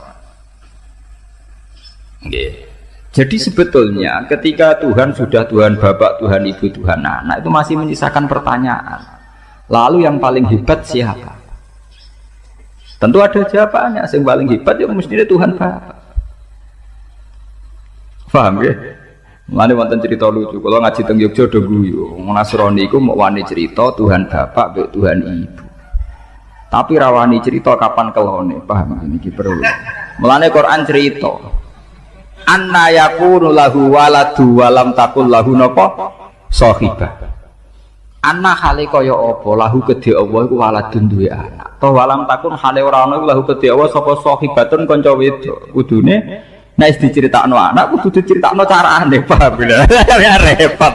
Okay. Jadi sebetulnya ketika Tuhan sudah Tuhan Bapak, Tuhan Ibu, Tuhan Anak itu masih menyisakan pertanyaan. Lalu yang paling hebat siapa? Tentu ada jawabannya. Yang paling hebat ya mestinya Tuhan Bapak. Paham ya? Mane wonten cerita lucu, kalau ngaji teng Yogya do guyu, Nasrani iku mau wani cerita Tuhan Bapak mbek Tuhan Ibu. Tapi rawani cerita kapan kelone, paham niki perlu. Mulane Quran cerita, anna yakunu lahu waladu wa lam takul lahu napa sahibah. Anna hale kaya apa lahu kedhe Allah iku waladun duwe anak. To walam takun hale ora ana iku lahu kedhe Allah sapa sahibatun kanca wedok. Kudune nek diceritakno anak kudu diceritakno carane, paham ya repot.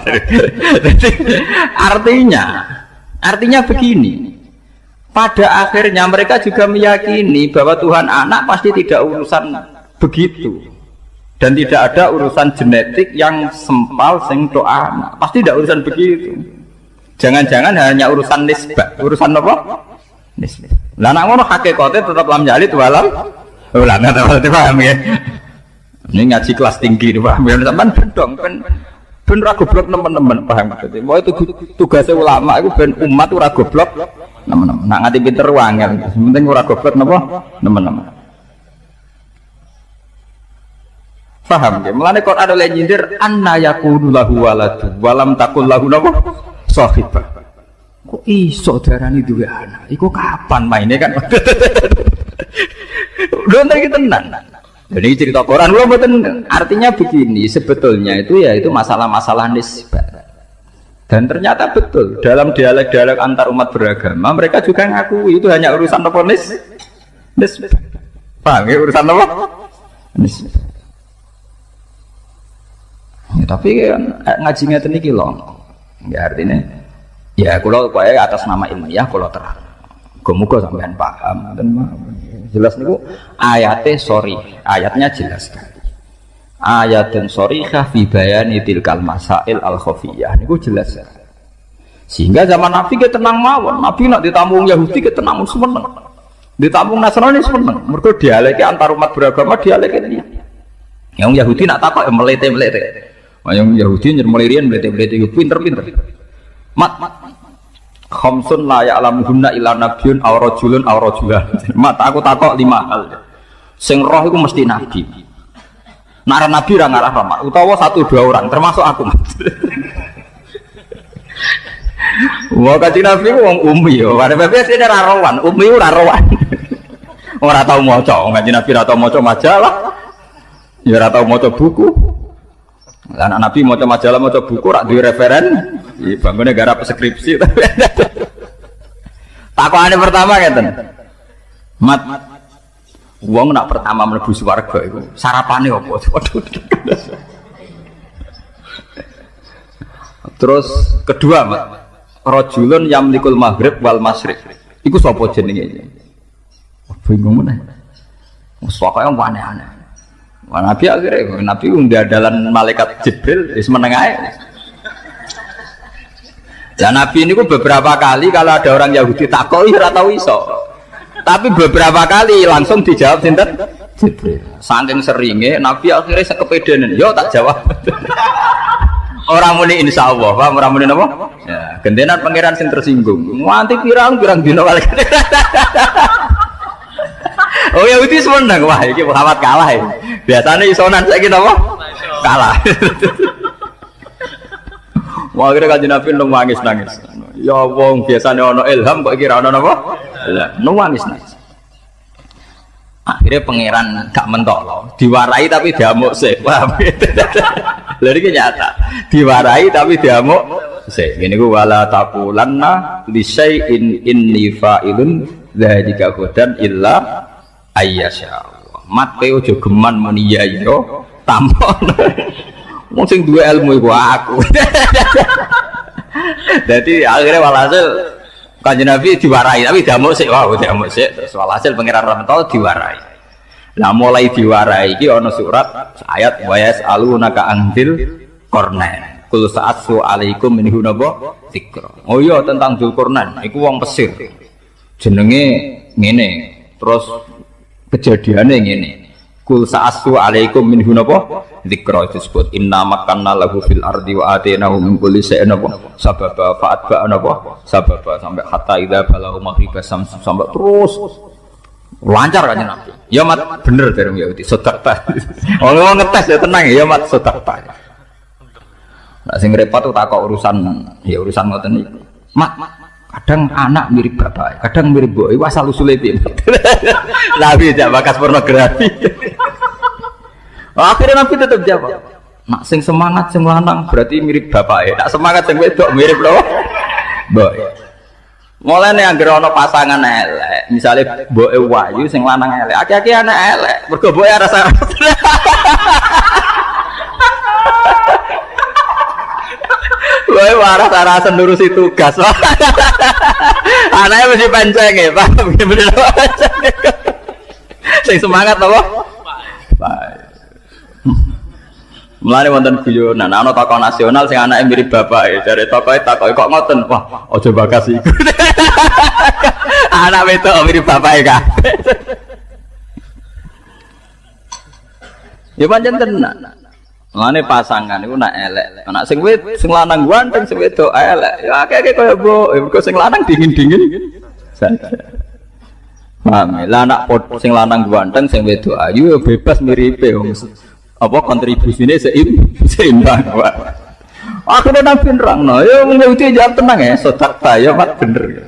Artinya begini. Pada akhirnya mereka juga meyakini bahwa Tuhan anak pasti tidak urusan begitu. Dan tidak ada urusan genetik yang sempal sing tok anak. Pasti tidak urusan begitu. Jangan-jangan hanya urusan nisbah. Urusan apa? Nisbah. Lah nek ngono hakikate tetap lam jalid walam. Lah nggak paham ya. Ini ngaji kelas tinggi nih, paham ya? Sampai bedong, ben ragu blok teman-teman, paham maksudnya? Mau itu tugasnya ulama, itu ben umat itu ragu blok teman-teman. Nak ngerti pinter uangnya, penting ragu blok teman-teman. Paham ya? Mulane kok ada yang nyindir, anna yakunu lahu waladu, walam takul lahu napa sahibah. Kok iso darani duwe anak? Iku kapan mainnya kan? Udah ntar kita tenang. Jadi cerita Quran lo betul. Artinya begini, sebetulnya itu ya itu masalah-masalah nisbah. Dan ternyata betul dalam dialog-dialog antar umat beragama mereka juga ngakui itu hanya urusan apa nisbah. Paham ya urusan apa? Nisbah. Ya, tapi kan ngaji ngeten iki lho. Ya artinya ya kula pokoke atas nama ilmiah kula terang. Muga sampean paham dan jelas niku ayate sorry, ayatnya jelas sekali. Ayatun sorihah fi bayani tilkal masail al khafiyah niku jelas sekali. Sehingga zaman Nabi kita tenang mawon, Nabi nak ditampung Yahudi kita tenang seneng. Ditampung Nasrani seneng. Mergo dialeke antar umat beragama dialeke ini. Yang Yahudi nak takok melete-melete. Yang Yahudi nyermelirian melete-melete pinter-pinter. Mat khamsun la ya'lamuhunna illa nabiyyun aw rajulun aw rajulan. Mat aku takok 5 hal. Sing roh iku mesti nabi. Nara nabi ra ngarah rahmat utawa 1-2 orang termasuk aku. Wah kanjeng Nabi wong ummi yo. Pada PPS ini ra rowan, ummi ora rowan. Ora tau maca, kanjeng Nabi ora tau maca majalah. Ya ora tau maca buku. Anak Nabi maca majalah, maca buku rak duwe referen. Iki bangune garap skripsi. Takokane pertama ngeten. Mat wong nak pertama mlebu swarga iku sarapane apa? Waduh. Terus kedua, Mat. Rajulun yamlikul maghrib wal masyriq. Iku sapa jenenge? Bingung meneh. Wes pokoke aneh-aneh. Nabi akhirnya Nabi undalan malaikat Jibril wis meneng ae. Dan Nabi ini beberapa kali kalau ada orang Yahudi takoi ora tau iso. Tapi beberapa kali langsung dijawab sinten? Jibril. Saking seringe Nabi akhirnya sekepedenan, yo tak jawab. Orang muni insyaallah, paham orang muni napa? Ya, gentenan pangeran sing tersinggung. Nganti pirang-pirang dina malaikat. Oh Yahudi seneng, wah iki Muhammad kalah ya. Biasanya isonan saiki napa? Kalah. Wah akhirnya kanjeng Nabi nangis. Ya wong biasanya ana ilham kok kira ana napa? Nangis. Akhirnya pangeran gak mentok loh, diwarai tapi diamuk sih. Paham? Lha iki nyata. Diwarai tapi diamuk sih. Ngene ku wala taqulanna li syai'in inni fa'ilun dzalika qadan illa ayyasha Allah. Mat kowe aja geman muni ya yo tampon. Wong sing duwe ilmu iku aku. Jadi akhirnya walhasil kanjeng Nabi diwarai tapi diamuk sik. Wah, diamuk sik. Terus walhasil pangeran Rahmatullah diwarai. Nah mulai diwarai iki ana surat ayat wa yas'alunaka anzil qarnain. Kul sa'atsu alaikum minhu naba dzikra. Oh iya tentang Dzulqarnain iku wong Mesir. Jenenge ngene. Terus kejadiannya ngene. Kul sa'atsu alaikum minhu naba dzikra disebut inna makanna lahu fil ardi wa atainahu min kulli shay'in naba sababa fa'atba naba sababa sampai hatta idza balau maghrib sampai terus lancar kan Nabi. Ya mat bener dari Yahudi sedekah. Orang ngetes ya tenang ya mat sedekah. Nah sing repot tuh takok urusan ngoten iki. Mat kadang anak mirip bapak, kadang mirip mbok. Iku asal usule piye? Nabi jak bakas pornografi. Akhirnya Nabi tetap jawab. Nak sing semangat sing lanang berarti mirip bapak. Nak semangat sing wedok mirip lho. Mbok. Mulai nih anggere ana pasangan elek, misalnya mboke wayu sing lanang elek, aki-aki anak elek, mergo mboke rasa. Kowe waras nurusi tugas. Anaknya mesti panceng ya, paham bener. Sing semangat apa? Baik. Mulane wonten guyonan ana tokoh nasional sing anake mirip bapak e jare tokohe takoki kok ngoten wah aja bakas iku. Anak wedok mirip bapak e kabeh. Ya pancen tenan. Mulane pasangan iku nak elek. Anak sing lanang ganteng sing wedok elek. Ya akeh kaya mbok, mergo sing lanang dingin-dingin saja. Paham ya? Lah anak sing lanang ganteng sing wedok ayu ya bebas miripe wong. Apa kontribusinya seimbang Pak. Akhirnya Nabi nerangno, ya Yahudi jawab tenang ya, sedekah ya mat bener.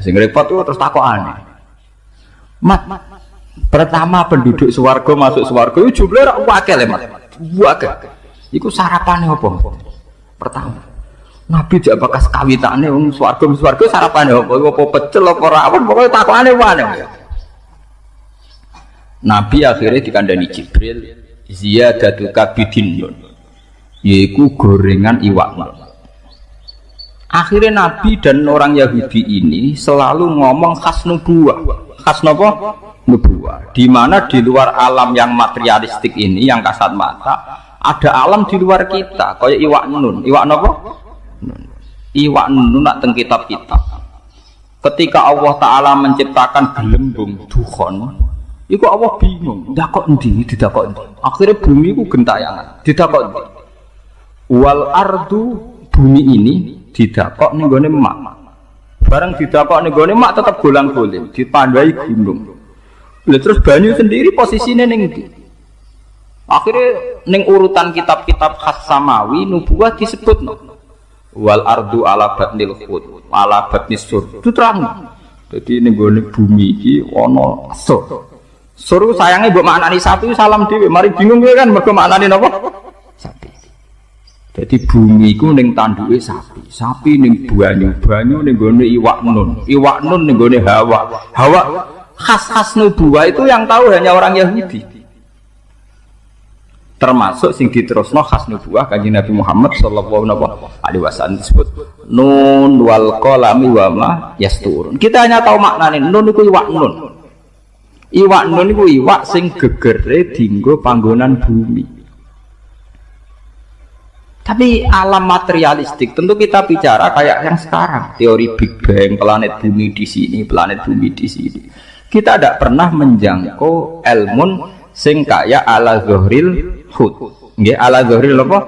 Sing repot tuh terus takokane. Mat, pertama penduduk swarga masuk swarga itu jumlahnya akeh le Mat. Akeh. Iku sarapane apa? Pertama. Nabi jak bakas kawitane wong swarga sarapane apa pecel apa rawon pokoke takokane wae. Nabi akhirnya dikandani Jibril ziyadatuka bidin yaiku gorengan iwak. Akhirnya Nabi dan orang Yahudi ini selalu ngomong khas nubuwah. Khas napa? Nubuwah. Di mana di luar alam yang materialistik ini yang kasat mata, ada alam di luar kita, kayak iwak nun. Iwak napa? Iwak nun nak teng kitab-kitab. Ketika Allah Taala menciptakan gelembung dukhon, iku Allah bingung, dakok endi, didakok endi. Akhirnya bumi iku gentayangan, didakok endi. Wal ardu, bumi ini didakok ning gone mak. Barang didakok ning gone mak tetep golang-goling, ditandai gunung. Lah terus banyu sendiri posisinya ning ndi? Akhirnya ning urutan kitab-kitab khas samawi nubuwah disebutno. Wal ardu ala batnil khut, ala batnis sur. Itu terang. Jadi ning gone bumi iki ana sur. Sur sayange mbok maknani sapi salam dhewe, mari bingung kowe kan mergo maknani napa? Sapi. Jadi bumi iku ning tanduke sapi, sapi ning banyu ning gone iwak nun ning gone hawa khas nubuwah itu yang tahu hanya orang Yahudi. Termasuk sing diterusno khas nubuwah Kanjeng Nabi Muhammad sallallahu alaihi wasallam disebut nun wal qalami wa ma yasturun. Kita hanya tahu maknane nun iku iwak nun. Iwak nun iku iwak sing gegere dienggo panggonan bumi. Tapi alam materialistik tentu kita bicara kayak yang sekarang, teori Big Bang, planet bumi di sini, planet bumi di sini. Kita tidak pernah menjangkau ilmun sing kaya ala zohril hud. Nggih, ala zohril apa?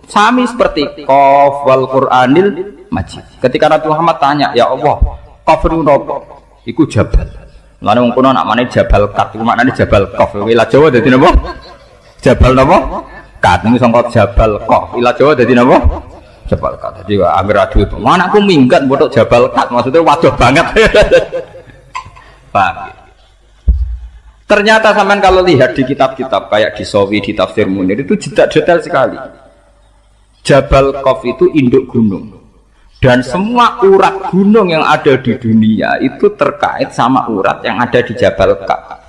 Sami seperti qaf wal Qur'anil Majid. Ketika Nabi Muhammad tanya, "Ya Allah, qaf niku napa?" Iku jabal. Lane wong kono nak mane jabal kat, iku maknane jabal qaf. Ila Jawa dadi napa? Jabal napa? Kat niku sangka jabal qaf. Ila Jawa dadi napa? Jabal kat. Dadi anggere adu itu. Anakku minggat botok jabal kat, maksudnya waduh banget. Paham? Ternyata sampean kalau lihat di kitab-kitab kayak di Sawi, di Tafsir Munir itu detail sekali. Jabal Qaf itu induk gunung. Dan semua urat gunung yang ada di dunia itu terkait sama urat yang ada di Jabal Qaf.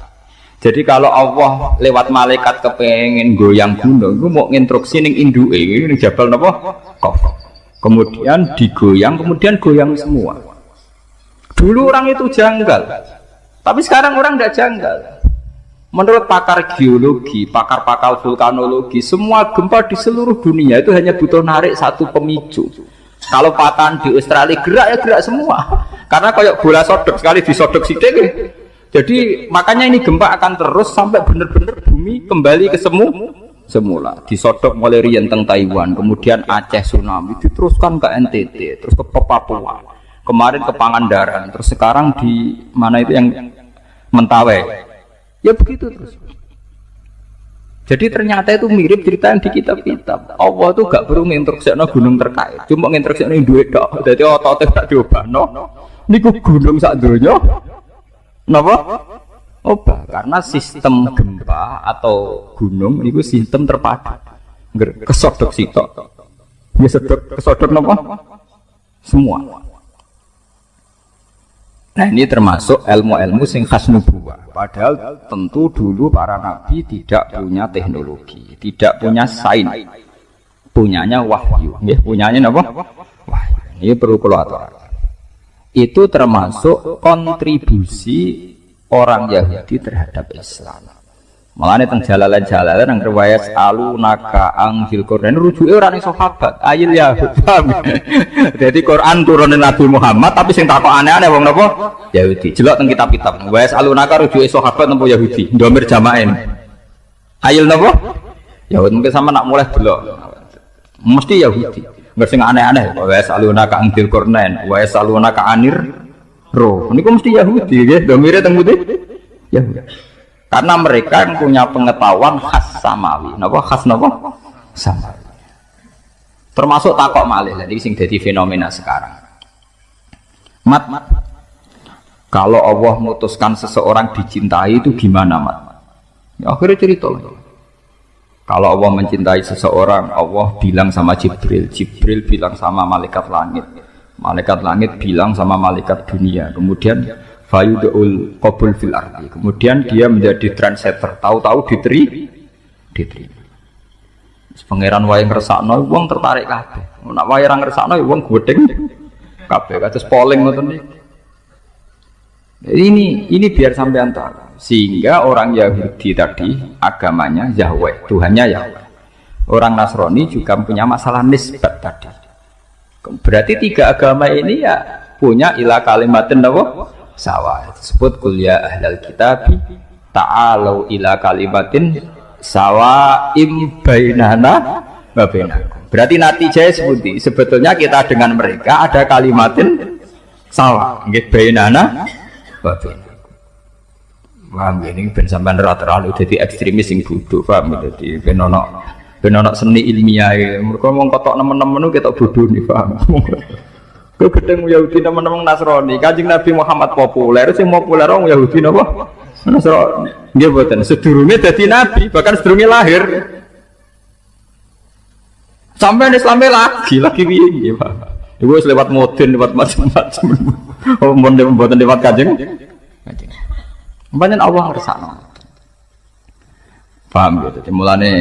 Jadi kalau Allah lewat malaikat kepengen goyang gunung, itu mau instruksi ning induke ini Jabal napa? Qaf. Kemudian digoyang, kemudian goyang semua. Dulu orang itu janggal. Tapi sekarang orang tidak janggal. Menurut pakar geologi, pakar-pakar vulkanologi, semua gempa di seluruh dunia itu hanya butuh narik satu pemicu. Kalau patahan di Australia gerak ya gerak semua. Karena kayak bola sodok, sekali disodok sidik. Jadi makanya ini gempa akan terus sampai benar-benar bumi kembali ke semula. Disodok mulai riyen teng Taiwan, kemudian Aceh tsunami, diteruskan ke NTT, terus ke Papua. Kemarin ke Pangandaran, terus sekarang di mana itu yang Mentawai. Ya begitu terus. Jadi ternyata itu mirip cerita yang di kitab-kitab. Allah tuh gak perlu nginstruksikno gunung terkait, cuma nginstruksikno duit tok. Dadi otote tak diobahno. Niku gunung sak donya. Napa? Obah, karena sistem gempa atau gunung itu sistem terpadu. Kesodok sitok. Ya kesodok napa? Semua. Nah ini termasuk ilmu-ilmu sing khas nubuwah. Padahal tentu dulu para nabi tidak punya teknologi, tidak punya sains, punyanya wahyu. Punyanya apa? Wahyu. Ini perlu keluar. Itu termasuk kontribusi orang Yahudi terhadap Islam. Malah teng jalalan-jalalan yang riwayat alunaka angzil Quran rujuke ora ning sahabat ayil Yahud. Jadi Quran turunin Nabi Muhammad tapi sing takok aneh-aneh wong napa? Yahudi. Jelok teng kitab-kitab. Wa alunaka rujuke sahabat napa Yahudi? Ndomir jamaen. Ayil napa? Yahud mungkin sama nak mulai delok. Mesti Yahudi. Enggak sing aneh-aneh. Wa alunaka angzil Quran, wa alunaka anir roh. Niku mesti Yahudi nggih. Ndomire teng putih. Yahudi. Karena mereka yang punya pengetahuan khas samawi. Napa khas napa? Samawi. Termasuk takok malih. Jadi sing dadi fenomena sekarang. Mat. Kalau Allah memutuskan seseorang dicintai itu gimana, Mat? Ya, akhirnya cerita. Kalau Allah mencintai seseorang, Allah bilang sama Jibril, Jibril bilang sama malaikat langit bilang sama malaikat dunia. Kemudian fayudul qabul fil ardi. Kemudian dia menjadi translator, tahu-tahu diterima. Pangeran wae ngersakno wong tertarik kabeh. Nek wae ra ngersakno wong gedeng kabeh. Kados polling ngoten niku. Ini biar sampean tahu. Sehingga orang Yahudi tadi agamanya Yahweh, Tuhannya Yahweh. Orang Nasrani juga punya masalah nisbat tadi. Berarti tiga agama ini ya punya ila kalimatin apa? Sawa. Disebut kul ya ahlal kitab ta'alu ila kalimatin sawaim bainana wa bainakum. Berarti natijahnya seperti sebetulnya kita dengan mereka ada kalimatin sawa. Nggih bainana wa bainakum. Paham ini ben sampean ora terlalu dadi ekstremis sing bodoh, paham dadi ben ono seni ilmiah. Mergo wong kotok nemen-nemen ketok bodoh nih, paham. Kok gedeng Yahudi nemen-nemen Nasrani. Kanjeng Nabi Muhammad populer, sing populer wong Yahudi napa? Nasrani. Nggih mboten, sedurunge dadi nabi, bahkan sedurunge lahir. Sampai Islamnya lagi piye, Pak? Iku wis lewat modern, lewat macam-macam. Oh, mboten lewat Kanjeng. Banyak Allah ngersakno. Paham ya? Jadi mulane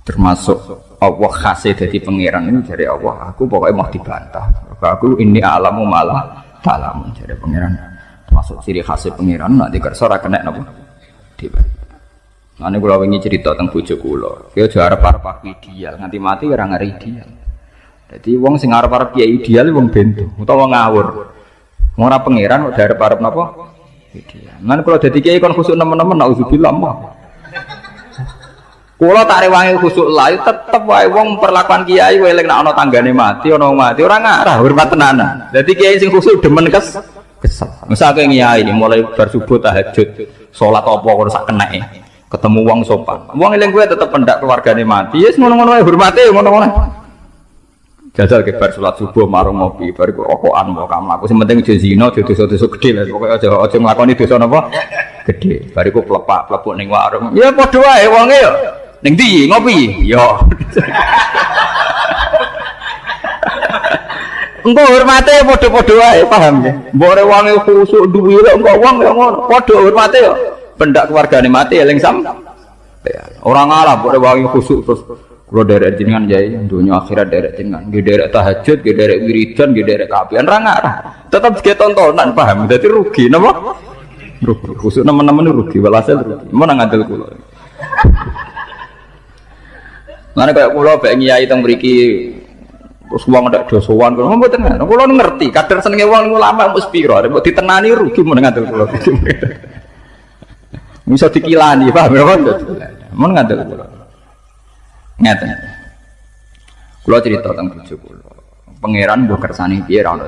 termasuk Allah khasih dari pangeran ini dari Allah. Aku pokoknya mau dibantah. Aku ini alamu malah dalam dari pangeran. Termasuk ciri khasih pangeran. Nanti kerso ora kena napa? Dibantah. Nanti kula wingi cerita tentang bojo kula. Dia aja arep-arep ideal, nganti mati ora ngare ideal. Jadi wong sing arep-arep kiai ideal wong bento utawa ngawur. Ora pangeran kok arep-arep napa? Nan kalau dadi kiai kon khusuk nemen-nemen nauzubillah mah. Kula tak rewangi khusuk lae tetep wae wong perlakuan kiai kowe eling nek ana tanggane mati ana wong mati ora ngarah hormat tenanan. Dadi kiai sing khusuk demen kesel. Misal kowe kiai mulai bar subuh tahajud, salat apa kok sak keneke. Ketemu wong sopan. Wong eling kowe tetep pendak keluargane mati. Yes ngono-ngono wae hormate ngono-ngono. Jajal ke bar salat subuh marung ngopi, bar rokokan mau kamar. Aku sing penting aja zina, aja dosa-dosa gedhe lah. Pokoke aja nglakoni dosa napa? Gedhe. Bariku plepuk ning warung. Ya padha wae wonge yo. Ning ndi ngopi? Yo. Engko hormate padha-padha wae, paham ya? Mbok re wonge khusuk duwe lho engko wong yo ngono. Padha hormate yo. Pendak keluargane mati eling sam. Ora ngalah mbok re wonge khusuk terus kalau derek jenengan jaya, dunia akhirat derek jenengan, derek tahajud, derek wiridan, derek kapian, rangarah, tetap kita tontonan paham, jadi rugi, nama, rugi, khusus teman-teman rugi, walhasil rugi, mana ngadil kulo, mana kayak kulo pengen nyai teng mriki, terus uang ada dosowan, kulo mau tenang, kulo ngerti, kadar senengnya uang lama mus piro, ada buat ditenani rugi, mana ngadil kulo, bisa dikilani, paham, mana ngadil kulo. Ngeten. Kula cerita tentang bojo kula. Pangeran mbok kersane piye ra ono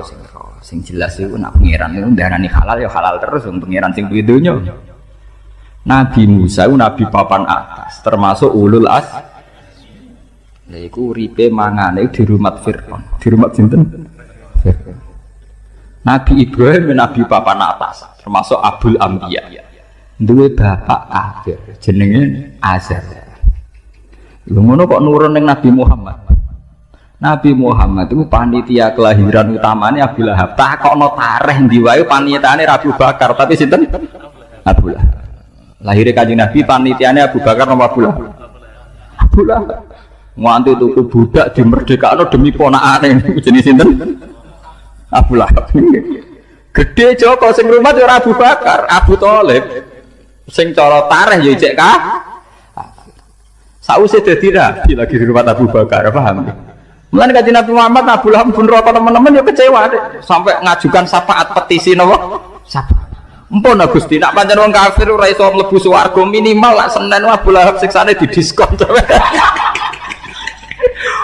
sing jelas iku nek pangeran niku ndarani halal ya halal terus wong pangeran sing duwe donya. Nabi Musa iku nabi papan atas, termasuk ulul as. Lha iku uripe mangane di rumah Firaun. Di rumah sinten? Firaun. Nabi Ibrahim nabi papan atas, termasuk Abul Anbiya. Duwe bapak kafir jenenge Azar. Lha ngono kok nurun ning Nabi Muhammad. Nabi Muhammad itu panitia kelahiran utamanya Abu Lahab. Takokno tareh ndi wae panitiane Abu Bakar, tapi sinten? Abu Lahab. Lahire Kanjeng Nabi panitiane Abu Bakar nomor Abu Lahab. Abu Lahab. Nganti tuku budak dimerdekakno demi ponakane jenis sinten? Abu Lahab. Gede Joko sing rumah ora Abu Bakar, Abu Thalib. Sing cara tareh ya cek ka Sausé dadi rabi lagi di rumah Abu Bakar, paham? Mulane kanjeng Nabi Muhammad Abu Lahab pun rokok teman-teman ya kecewa deh. Sampai ngajukan syafaat petisi napa? Syafaat. Empun Gusti, nak pancen wong kafir ora iso mlebu swarga minimal lak Senin Abu Lahab siksane didiskon.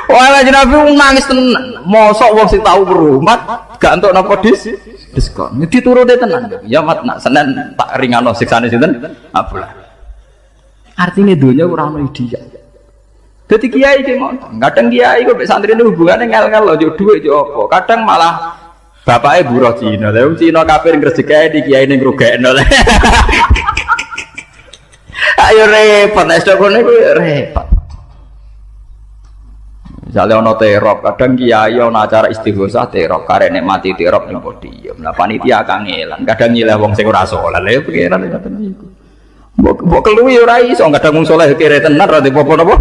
Wah, kanjeng Nabi nangis tenan. Mosok wong sing tau berumat gak entuk napa diskon. Diturute tenan. Ya mat nak Senin tak ringano siksane sinten? Abu Lahab. Artinya dunia orang media. Jadi kiai ki ngono. Kadang kiai kok mek santrine hubungane ngel-ngel lho yo dhuwit yo apa. Kadang malah bapake buruh Cina. Lah wong Cina kafir ngresekae di kiai ning rugekno. ya repot, nek sedek kono iku repot. Misalnya ono terop, kadang kiai ono acara istighosah terop, karene mati terop ning podium. Lah panitia kangelan, kadang nyilah wong sing ora saleh. Lha pikiran ngoten niku. Mbok keluwi ora iso, kadang wong saleh kere tenan ra apa napa.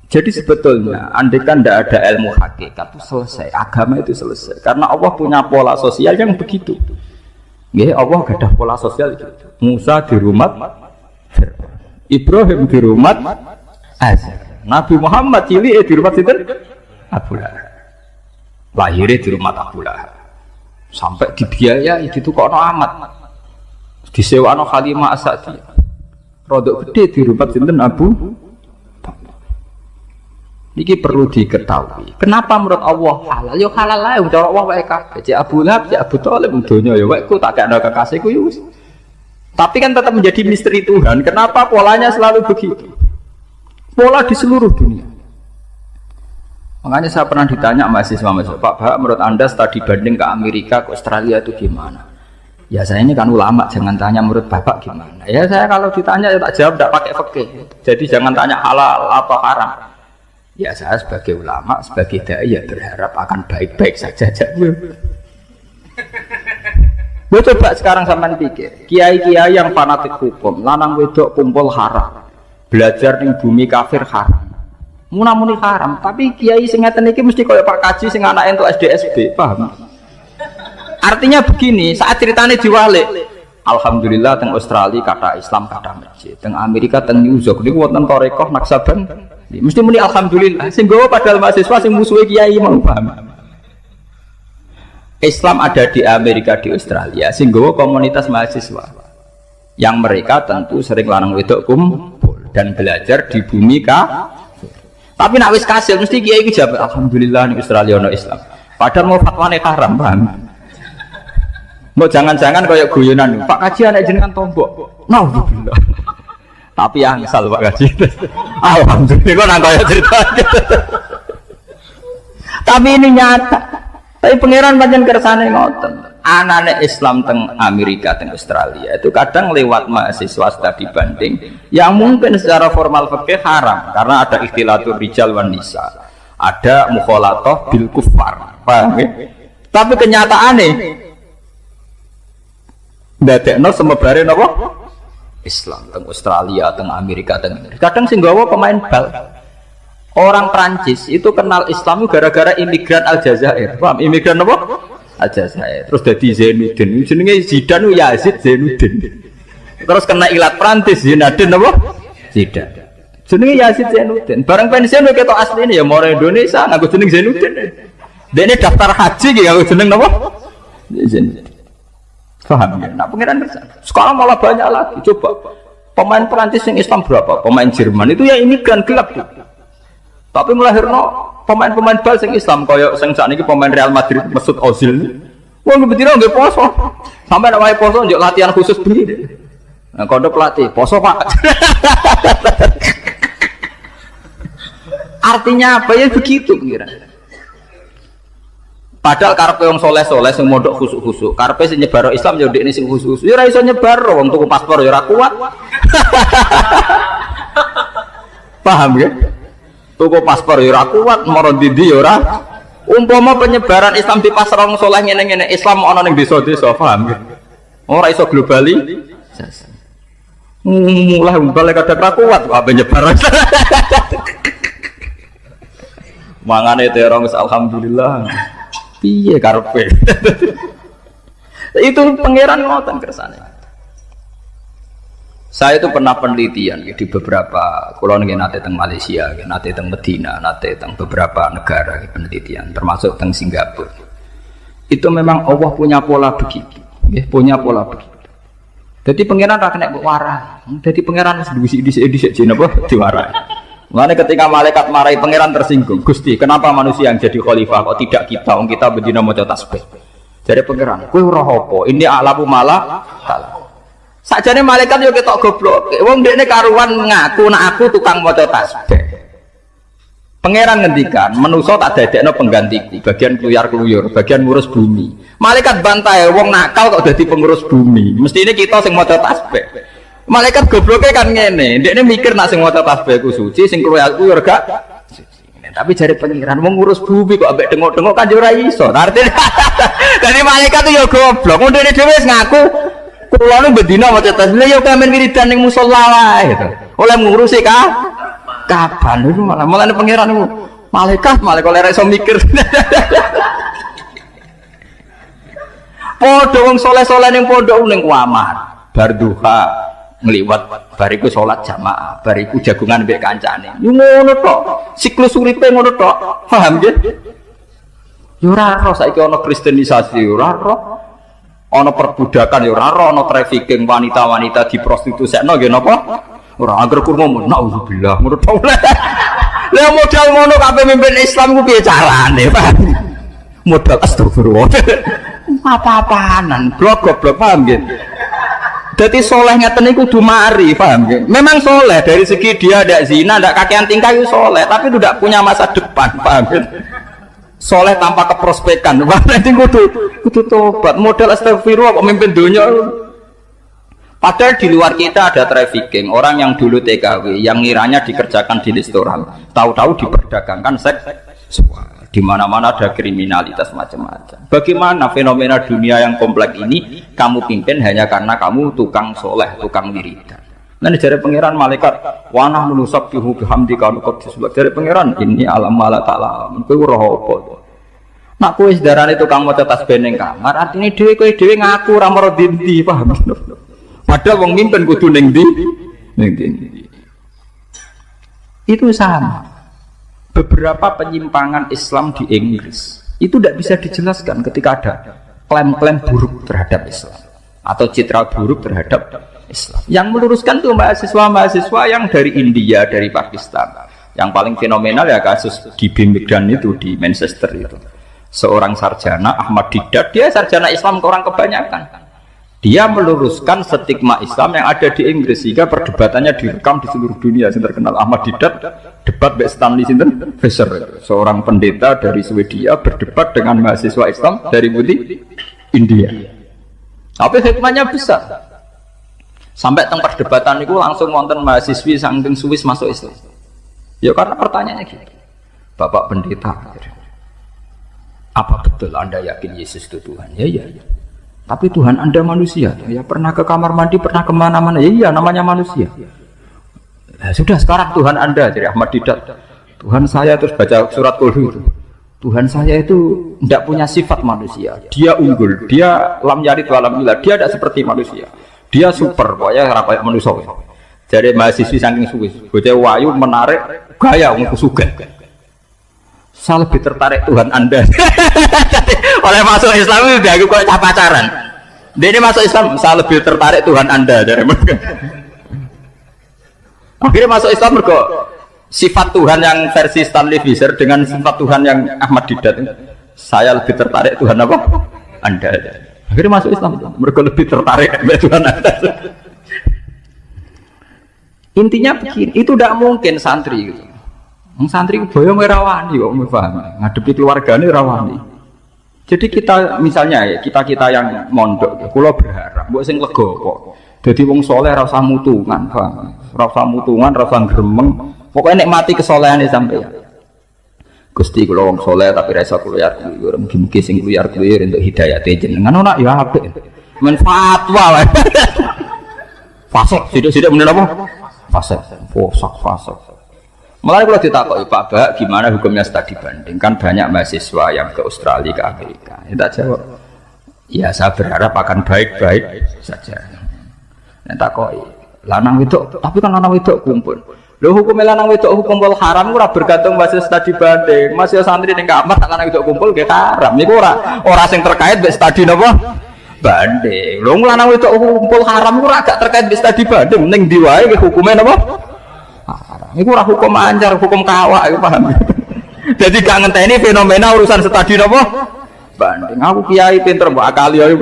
Jadi sebetulnya andaikan tidak ada ilmu hakikat itu selesai, agama itu selesai. Karena Allah punya pola sosial yang begitu. Ya, Allah gak ada pola sosial gitu. Musa di rumah Fir'aun, Ibrahim di rumah Azar, Nabi Muhammad cilik di rumah sinten? Abu Lahab. Lahirnya di rumah Abu Lahab. Sampai dibiayai ditukokno amat. Disewano Halimah As-Sa'diyah. Rodok gede di rumah sinten Abu. Ini perlu diketahui. Kenapa menurut Allah halal? Ya halal lah. Cara Allah wae kabeh. Cek Abu Lahab, cek Abu Thalib dunya ya wae ku tak kena kekasihku ya wis. Tapi kan tetap menjadi misteri Tuhan. Kenapa polanya selalu begitu? Pola di seluruh dunia. Makanya saya pernah ditanya mahasiswa, Pak, menurut Anda studi banding ke Amerika, ke Australia itu gimana? Ya saya ini kan ulama, jangan tanya menurut Bapak gimana. Ya saya kalau ditanya ya tak jawab, tidak pakai fikih. Jadi jangan tanya halal atau haram. Ya saya sebagai ulama, sebagai dai ya berharap akan baik-baik saja. Gue coba sekarang sampean pikir, kiai-kiai yang fanatik hukum, lanang wedok kumpul haram, belajar di bumi kafir haram, munamuni haram. Tapi kiai sing ngeten iki mesti koyo Pak Kaji sing anake entuk SDSB, paham? Artinya begini, saat ceritanya diwalik, alhamdulillah teng Australia kata Islam kata masjid, teng Amerika teng New York niku wonten tarekah Naksaban. Mesti muni alhamdulillah. Sing gowo padahal mahasiswa sing musuhe kiai mau paham. Islam ada di Amerika, di Australia, sing gowo komunitas mahasiswa. Yang mereka tentu sering lanang wedok kumpul dan belajar di bumi kafir. Tapi nak wis kasil mesti kiai iki jawab alhamdulillah di Australia ono Islam. Padahal mau fatwane haram, paham? Mau jangan-jangan kayak guyonan, Pak Kaji anak jenengan tombok. Nauzubillah. Tapi yang asal Pak Kaji. Alhamdulillah kok nang kaya cerita. Tapi ini nyata. Tapi pangeran pancen kersane ngoten. Anane Islam teng Amerika, teng Australia itu kadang lewat mahasiswa studi banding yang mungkin secara formal fikih haram karena ada ikhtilatul rijal wan nisa. Ada mukhalatah bil kufar. Paham ya? Tapi kenyataane ndadekno semebare napa? Islam teng Australia, teng Amerika, kadang sing gawa pemain bal. Orang Prancis itu kenal Islam gara-gara imigran Aljazair. Paham? Imigran apa? Aljazair. Terus dadi Zainuddin. Jenenge Zidane Yazid Zainuddin. Terus kena ilat Prancis Zainuddin apa? Zidane. Jenenge Yazid Zainuddin. Bareng pensiun ketok asline ya moro Indonesia nganggo jeneng Zainuddin. Dene daftar haji ki nganggo jeneng napa? Zainuddin. Paham ya? Nah pengiran kerja. Sekarang malah banyak lagi. Coba pemain Perancis yang Islam berapa? Pemain Jerman itu ya imigran gelap tuh. Tapi melahirno pemain-pemain bal yang Islam kayak sing sakniki pemain Real Madrid Mesut Ozil. Wah betina nggih poso. Sampai nek wae poso njuk latihan khusus begini. Nah kode pelatih poso Pak. Artinya apa ya begitu pengiran. Padahal karepe wong soleh-soleh sing mondok khusuk-khusuk, karepe sing nyebaro Islam ya ndekne sing khusuk-khusuk. Ya ora iso nyebar wong tuku paspor ya ora kuat. Paham ya? Tuku paspor ya ora kuat, moro ndi ya ora. Umpama penyebaran Islam di pasar wong soleh ngene-ngene, Islam ana ning desa-desa, paham ya? Ora iso globali. Mulai balik kadang ra kuat kok penyebar. Mangane terong alhamdulillah. Iya karpe. Itu pangeran ngoten kersane. Saya itu pernah penelitian di beberapa kalau nate teng Malaysia, nate teng Medina, nate teng beberapa negara penelitian, termasuk teng Singapura. Itu memang Allah punya pola begitu, punya pola begitu. Jadi pangeran ra kena warai. Jadi pangeran dhisik jeneng apa diwarai. Mulane ketika malaikat marahi pangeran tersinggung, Gusti, kenapa manusia yang jadi khalifah kok tidak kita? Wong kita bendina maca tasbih. Jadi pangeran, kowe ora apa? Ini alamu malah salah. Sakjane malaikat yo ketok goblok. Wong dekne karuan ngaku nek aku tukang maca tasbih. Pangeran ngendikan, manusa tak dadekno penggantiku, bagian kluyar-kluyur, bagian ngurus bumi. Malaikat bantai, wong nakal kok dadi pengurus bumi. Mesti ini kita sing maca tasbih. Malaikat gobloke kan ngene, ndekne mikir nak sing maca tasbih ku suci, sing kluyar-kluyur gak suci. Tapi jare pangeran wong ngurus bumi kok ambek dengok-dengok kan yo ora iso. Artine dadi malaikat tuh yo goblok. Wong dhewe wis ngaku kula nu bedina maca tasbih yo kamen wiridan ning musala wae gitu. Oleh ngurusi kapan itu malah pangeran itu malaikat oleh iso mikir. Podo wong soleh-soleh ning pondok ning kamar bar duha ngliwat bariku salat jamaah bariku jagungan mbek kancane ngono tok siklus uripe ngono tok paham nggih yo ora ro saiki ana kristenisasi ora ro ana perbudakan yo ora ro ana trafficking wanita-wanita diprostitusikno nggih napa ora angger kurma naudzubillah ngono tok lha modal ngono kabeh mimpin Islam ku piye carane Pak modal astagfirullah apa-apaanan goblok paham nggih dadi soleh ngeten niku kudu mari paham nggih memang soleh dari segi dia ndak zina ndak kakean tingkah itu soleh tapi itu ndak punya masa depan paham nggih soleh tanpa keprospekan berarti kudu tobat modal astagfirullah kok mimpin dunia. Padahal di luar kita ada trafficking, orang yang dulu TKW, yang ngiranya dikerjakan di restoran, tahu-tahu diperdagangkan seks seksual. Di mana-mana ada kriminalitas macam-macam. Bagaimana fenomena dunia yang kompleks ini kamu pimpin hanya karena kamu tukang soleh, tukang wiridan. Nanti dari pangeran malaikat, wana menusabbihu bihamdika nuqaddis. Dari pangeran ini alam malah ta'ala. Kowe ora apa. Nak kowe sedarane tukang maca tasbih ning kamar, artine dhewe kowe dhewe ngaku ora maro ndi, paham? Padahal wong mimpin kudu ning ndi? Itu sama. Beberapa penyimpangan Islam di Inggris itu tidak bisa dijelaskan ketika ada klaim-klaim buruk terhadap Islam atau citra buruk terhadap Islam. Yang meluruskan tuh mahasiswa-mahasiswa yang dari India, dari Pakistan. Yang paling fenomenal ya kasus di Birmingham itu di Manchester itu. Seorang sarjana Ahmad Didat, dia sarjana Islam ke orang kebanyakan. Dia meluruskan stigma Islam yang ada di Inggris sehingga perdebatannya direkam di seluruh dunia. Yang terkenal Ahmad Didat debat Mbak Stanley Sinten Fisher, seorang pendeta dari Swedia berdebat dengan mahasiswa Islam dari India. Tapi hikmahnya besar. Sampai teng perdebatan itu langsung wonten mahasiswi saking Swiss masuk Islam. Ya karena pertanyaannya gitu. Bapak pendeta, apa betul Anda yakin Yesus itu Tuhan? Ya. Tapi Tuhan Anda manusia, ya pernah ke kamar mandi, pernah kemana-mana, ya iya namanya manusia. Ya, sudah sekarang Tuhan Anda, jadi Ahmad Didat, Tuhan saya terus baca surat Qul itu. Tuhan saya itu tidak punya sifat manusia, dia unggul, dia lam yalid wa lam yulad, dia tidak seperti manusia, dia super, pokoknya kayak manusia. Jadi mahasiswi saking Swiss, bocah wayu menarik, gaya untuk sugan. Saya lebih tertarik Tuhan Anda. Oleh masuk Islam itu aku kok pacaran. Dia ini masuk Islam, saya lebih tertarik Tuhan Anda dari mereka. Akhirnya masuk Islam mereka sifat Tuhan yang versi Stanley Fisher dengan sifat Tuhan yang Ahmad Didat. Saya lebih tertarik Tuhan apa? Anda. Akhirnya masuk Islam, mereka lebih tertarik Tuhan Anda. Intinya begini, itu tidak mungkin santri gitu. Santri boyong rawani kok paham ngadepi keluargane rawani. Jadi kita misalnya ya kita yang mondok ya, kula berharap mbok sing lega kok. Dadi wong saleh ora usah mutungan, paham. Ora usah mutungan, ora usah gremeng. Pokoke nikmati kesolehane sampeyan. Gusti kula wong saleh tapi ra iso kluyar-kluyur, mugi-mugi sing kluyar-kluyur entuk hidayate jenengan ana ya apik. Men fatwa wae. Fasik, sithik-sithik menen apa? Fasik. Fasik. Mulai kalau ditakoki Pak Bak gimana hukumnya studi banding, kan banyak mahasiswa yang ke Australia, ke Amerika. Kita jawab, ya saya berharap akan baik-baik saja. Takoki, lanang wedok, tapi kan lanang wedok kumpul. Lho hukumnya lanang wedok kumpul haram ora bergantung mahasiswa studi banding. Mahasiswa santri ning kamar lanang wedok kumpul nggih haram. Niku ora sing terkait mbek studi napa? Banding. Lho lanang wedok kumpul haram ora gak terkait mbek studi banding. Ning ndi wae nggih hukumnya napa? Ini ora hukum anjar, hukum kawak, aku paham. Jadi gak ngenteni fenomena urusan studi apa? Banding. Aku kiai pinter mbok akali ae.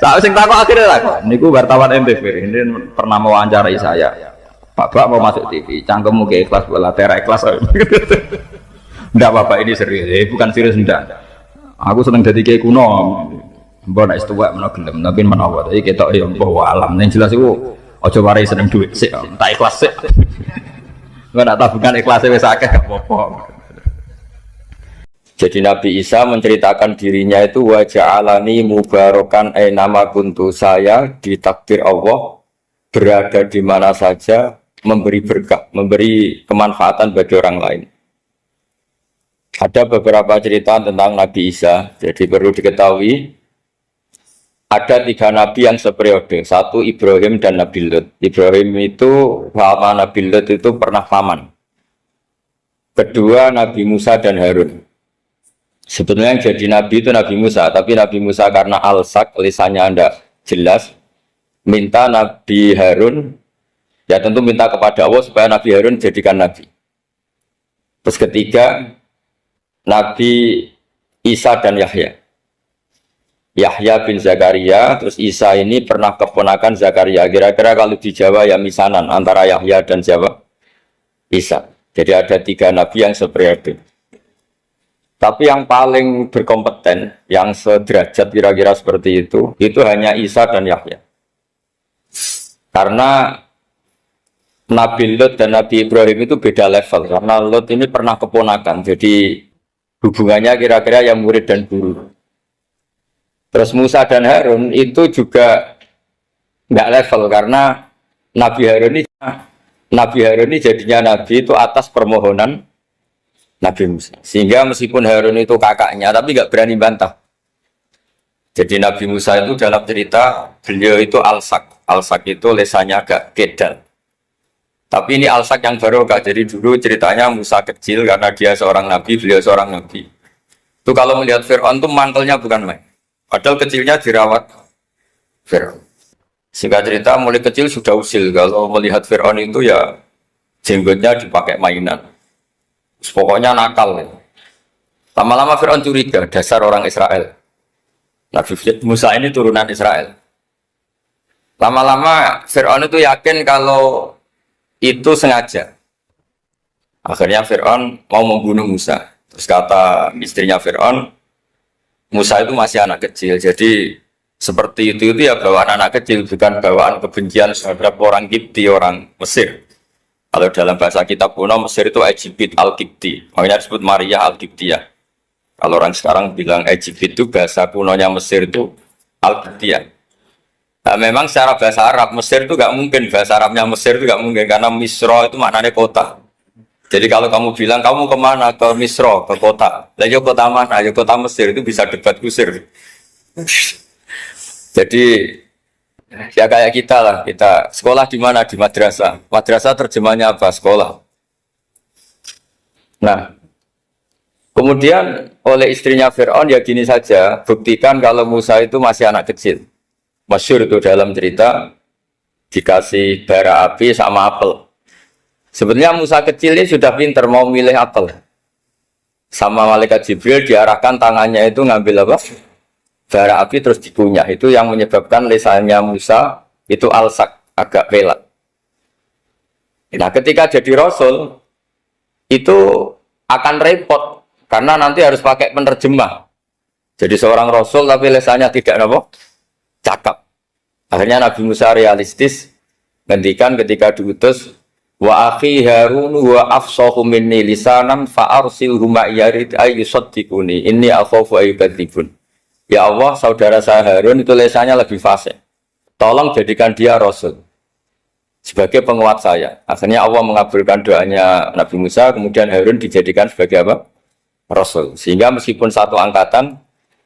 Sak sing takok akhire takok. Niku wartawan NTV ini pernah mewawancarai saya. Pak mau masuk TV, cangkemmu ke ikhlas bola tera ikhlas. Ndak Bapak ini serius, bukan serius ndak. Aku seneng dadi kiai kuno. Mbok nek tuwek menawa gelem, tapi menawa iki ketok ya mbah alam. Ning jelas iku aja warai seneng duit sik, tak ikhlas sik. Engko nak tabungan ikhlas wis akeh gak apa-apa. Jadi Nabi Isa menceritakan dirinya itu wa ja'alani mubarakan nama kuntu, saya ditakdir Allah berada di mana saja memberi berkah, memberi kemanfaatan bagi orang lain. Ada beberapa cerita tentang Nabi Isa, jadi perlu diketahui ada 3 nabi yang seperiode. Satu Ibrahim dan Nabi Lut. Ibrahim itu sama Nabi Lut itu pernah paman. Kedua Nabi Musa dan Harun. Sebetulnya yang jadi nabi itu Nabi Musa, tapi Nabi Musa karena alsak, lisannya tidak jelas, minta Nabi Harun, ya tentu minta kepada Allah supaya Nabi Harun jadikan nabi. Terus ketiga Nabi Isa dan Yahya. Yahya bin Zakaria, terus Isa ini pernah keponakan Zakaria. Kira-kira kalau di Jawa ya misanan antara Yahya dan siapa? Isa. Jadi ada 3 nabi yang seperiode. Tapi yang paling berkompeten, yang sederajat kira-kira seperti itu hanya Isa dan Yahya. Karena Nabi Lut dan Nabi Ibrahim itu beda level. Karena Lut ini pernah keponakan, jadi hubungannya kira-kira yang murid dan guru. Terus Musa dan Harun itu juga nggak level, karena Nabi Harun ini jadinya Nabi itu atas permohonan Nabi Musa. Sehingga meskipun Harun itu kakaknya, tapi nggak berani bantah. Jadi Nabi Musa itu dalam cerita, beliau itu alsak. Alsak itu lesannya agak kedal. Tapi ini alsak yang barokah. Jadi dulu ceritanya Musa kecil karena dia seorang nabi, beliau seorang nabi. Itu kalau melihat Fir'aun itu mantelnya bukan main. Padahal kecilnya dirawat Fir'aun. Singkat cerita mulai kecil sudah usil. Kalau melihat Fir'aun itu ya jenggotnya dipakai mainan. Pokoknya nakal. Ya. Lama-lama Fir'aun curiga, dasar orang Israel. Nabi Musa ini turunan Israel. Lama-lama Fir'aun itu yakin kalau itu sengaja. Akhirnya Fir'aun mau membunuh Musa. Terus kata istrinya Fir'aun, Musa itu masih anak kecil. Jadi seperti itu ya bawaan anak kecil, bukan bawaan kebencian terhadap orang Kipti, orang Mesir. Kalau dalam bahasa kitab kuno Mesir itu Egypt al-Kipti. Makanya disebut Maria al-Kiptiyah. Kalau orang sekarang bilang Egypt itu bahasa kunonya Mesir itu al-Kiptiyah. Nah, memang secara bahasa Arab Mesir itu gak mungkin, bahasa Arabnya Mesir itu gak mungkin karena Misro itu maknanya kota. Jadi kalau kamu bilang kamu kemana, ke Misro, ke kota, lah yo kota mana, yo kota Mesir, itu bisa debat kusir. Jadi ya kayak kita lah, kita sekolah di mana, di madrasah. Madrasah terjemahnya apa? Sekolah. Nah, kemudian oleh istrinya Fir'aun ya gini saja, buktikan kalau Musa itu masih anak kecil. Masyhur itu dalam cerita dikasih bara api sama apel. Sebenarnya Musa kecil ini sudah pinter mau milih apel. Sama malaikat Jibril diarahkan tangannya itu ngambil apa? Bara api terus dikunyah. Itu yang menyebabkan lisannya Musa itu alsak, agak pelat. Nah ketika jadi Rasul itu akan repot karena nanti harus pakai penerjemah. Jadi seorang Rasul tapi lisannya tidak apa? Cakap. Akhirnya Nabi Musa realistis ngendikan ketika diutus wa akhi Harun wa afsahu minni lisanan fa arsilhu ma'iyarid ay yusaddiquni inni akhafu ayyukadzibun. Ya Allah, saudara saya Harun itu lisannya lebih fasih. Tolong jadikan dia rasul sebagai penguat saya. Akhirnya Allah mengabulkan doanya Nabi Musa, kemudian Harun dijadikan sebagai apa? Rasul. Sehingga meskipun satu angkatan,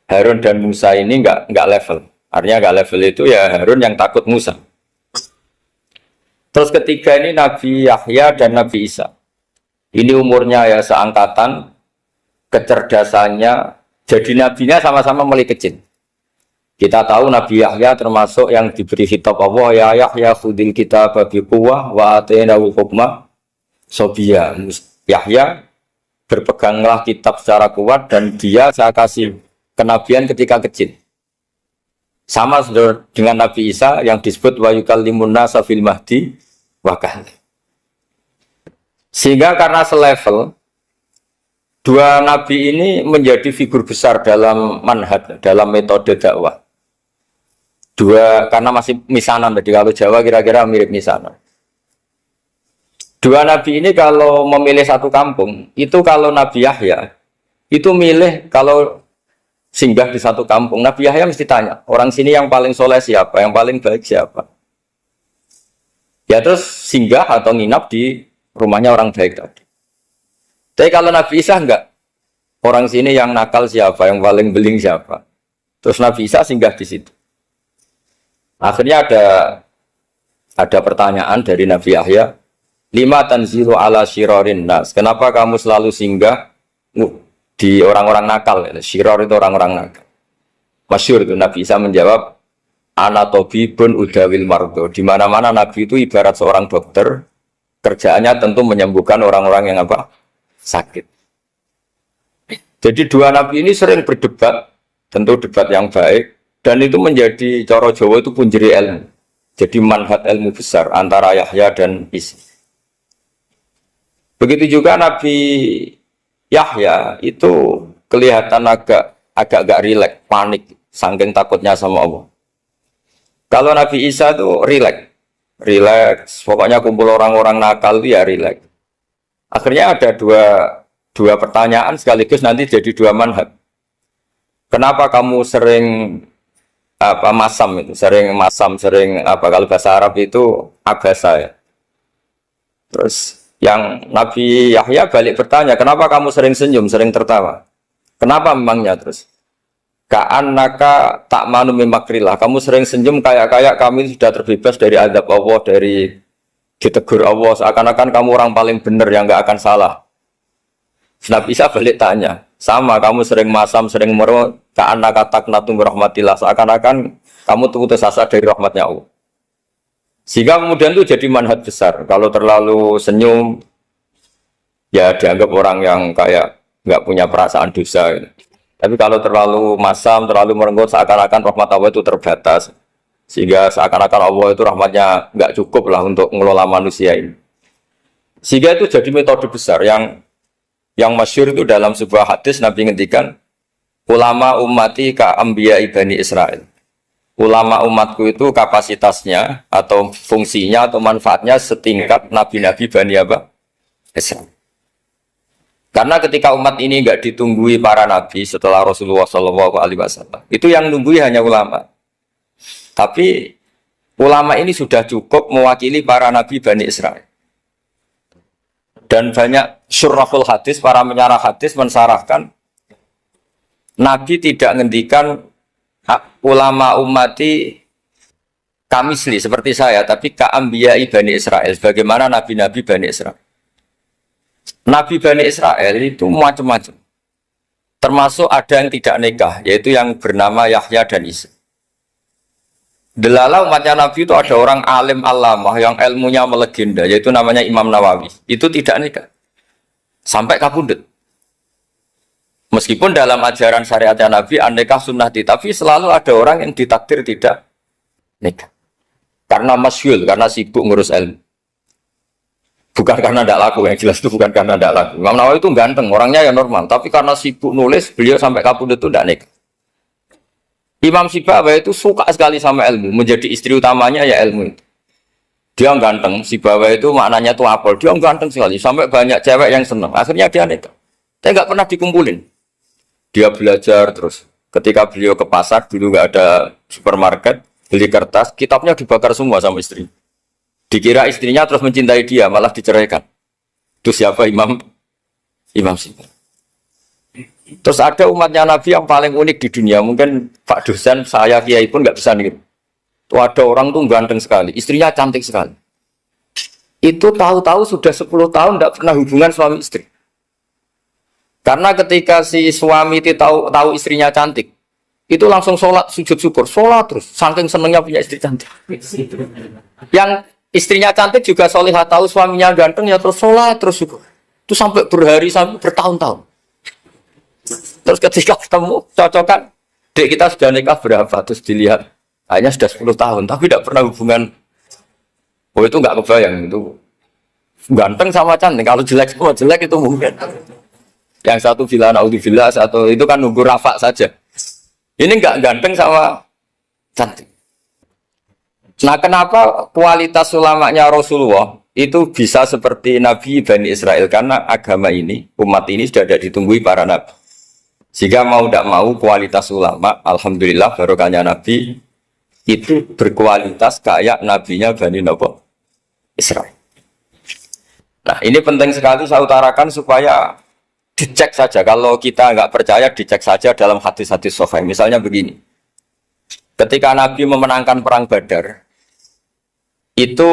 Harun dan Musa ini enggak level. Artinya enggak level itu ya Harun yang takut Musa. Terus ketiga ini Nabi Yahya dan Nabi Isa. Ini umurnya ya seangkatan, kecerdasannya, jadi nabinya sama-sama mulai kecil. Kita tahu Nabi Yahya termasuk yang diberi khitab Allah, ya Yahya khudil kitab biquwwah wa atainahu hukma sobiyya. Yahya berpeganglah kitab secara kuat dan dia saya kasih kenabian ketika kecil. Sama dengan Nabi Isa yang disebut wa yukallimun nasa fil mahdi wa kahla. Sehingga karena selevel, dua nabi ini menjadi figur besar dalam manhaj, dalam metode dakwah. Dua, karena masih misanan, jadi kalau Jawa kira-kira mirip misanan. Dua nabi ini kalau memilih satu kampung, itu kalau Nabi Yahya, itu milih kalau singgah di satu kampung, Nabi Yahya mesti tanya, orang sini yang paling soleh siapa, yang paling baik siapa? Ya terus singgah atau nginap di rumahnya orang baik tadi. Tapi kalau Nabi Isa enggak, orang sini yang nakal siapa, yang paling beling siapa? Terus Nabi Isa singgah di situ. Akhirnya ada pertanyaan dari Nabi Yahya, lima tanzilu ala syirarin nas. Kenapa kamu selalu singgah di orang-orang nakal? Syiror itu orang-orang nakal. Masyhur itu Nabi Isa menjawab, ana tabibun udawil mardo. Di mana-mana Nabi itu ibarat seorang dokter, kerjaannya tentu menyembuhkan orang-orang yang apa? Sakit. Jadi dua nabi ini sering berdebat, tentu debat yang baik, dan itu menjadi cara Jawa itu punjeri ilmu. Jadi manhaj ilmu besar antara Yahya dan Isa. Begitu juga Nabi Yahya itu kelihatan agak rileks, panik, saking takutnya sama Allah. Kalau Nabi Isa itu rileks, pokoknya kumpul orang-orang nakal itu ya rileks. Akhirnya ada dua pertanyaan sekaligus nanti jadi dua manhaj. Kenapa kamu sering sering kalau bahasa Arab itu abasa ya. Terus yang Nabi Yahya balik bertanya, kenapa kamu sering senyum, sering tertawa? Kenapa memangnya terus? Ka'annaka ta'manu mimakrillah. Kamu sering senyum kayak kami sudah terbebas dari azab Allah, dari ditegur Allah, seakan-akan kamu orang paling benar yang enggak akan salah. Nabi Isa balik tanya, sama kamu sering masam, sering merot, ka'annaka taqnatu rahmatillah, seakan-akan kamu putus asa dari rahmatnya Allah. Sehingga kemudian itu jadi manhaj besar. Kalau terlalu senyum, ya dianggap orang yang kayak nggak punya perasaan dosa. Gitu. Tapi kalau terlalu masam, terlalu merenggut, seakan-akan rahmat Allah itu terbatas. Sehingga seakan-akan Allah itu rahmatnya nggak cukup lah untuk mengelola manusia ini. Sehingga itu jadi metode besar yang masyhur itu dalam sebuah hadis Nabi ngendikan, ulama ummati ka anbiya Bani Israil. Ulama umatku itu kapasitasnya atau fungsinya atau manfaatnya setingkat nabi-nabi Bani Israil. Karena ketika umat ini enggak ditunggui para nabi setelah Rasulullah SAW, itu yang nunggui hanya ulama. Tapi ulama ini sudah cukup mewakili para nabi Bani Israil. Dan banyak syurrahul hadis, para menyarah hadis mensarahkan Nabi tidak ngendikan ulama ummati kamisli seperti saya, tapi ka'ambiyai Bani Israel, bagaimana nabi-nabi Bani Israel. Nabi Bani Israel itu macam-macam. Termasuk ada yang tidak nikah, yaitu yang bernama Yahya dan Isa. Delala umatnya Nabi itu ada orang alim alamah yang ilmunya melegenda, yaitu namanya Imam Nawawi. Itu tidak nikah. Sampai kabudut. Meskipun dalam ajaran syariatnya Nabi an-nikah sunnati, tapi selalu ada orang yang ditakdir tidak nikah. Karena masyhul, karena sibuk ngurus ilmu. Bukan karena tidak laku, yang jelas itu bukan karena tidak laku. Imam Nawawi itu ganteng, orangnya ya normal, tapi karena sibuk nulis, beliau sampai kabudut itu tidak nikah. Imam Sibawayh itu suka sekali sama ilmu, menjadi istri utamanya ya ilmu itu. Dia ganteng, Sibawayh itu maknanya itu apel, dia ganteng sekali, sampai banyak cewek yang senang. Akhirnya dia nikah. Tapi nggak pernah dikumpulin. Dia belajar terus. Ketika beliau ke pasar, dulu nggak ada supermarket, beli kertas, kitabnya dibakar semua sama istri. Dikira istrinya terus mencintai dia, malah diceraikan. Itu siapa Imam Sibawayh. Terus ada umatnya Nabi yang paling unik di dunia. Mungkin Pak dosen, saya kiai pun nggak bisa nih. Itu ada orang tuh ganteng sekali, istrinya cantik sekali. Itu tahu-tahu sudah 10 tahun tidak pernah hubungan suami istri. Karena ketika si suami itu tahu istrinya cantik, itu langsung sholat sujud syukur, sholat terus, saking senengnya punya istri cantik. Yang istrinya cantik juga solihah, tahu suaminya ganteng ya terus sholat terus syukur. Itu sampai berhari sampai bertahun-tahun. Terus ketika ketemu cocokan, dek kita sudah nikah berapa? Terus dilihat, hanya sudah 10 tahun, tapi tidak pernah hubungan. Oh itu nggak kebayang itu Ganteng sama cantik. Kalau jelek sama jelek itu mungkin. Yang satu bilang naudzubillah, satu itu kan nunggu rafa saja. Ini enggak ganteng sama cantik. Nah, kenapa kualitas ulamanya Rasulullah itu bisa seperti Nabi Bani Israel? Karena agama ini, umat ini sudah ada ditunggui para nabi. Sehingga mau tidak mau kualitas ulama, alhamdulillah barokahnya Nabi itu berkualitas kayak nabinya Bani Israel. Nah, ini penting sekali saya utarakan supaya dicek saja. Kalau kita nggak percaya, dicek saja dalam hadis-hadis sahih. Misalnya begini, ketika Nabi memenangkan perang Badar, itu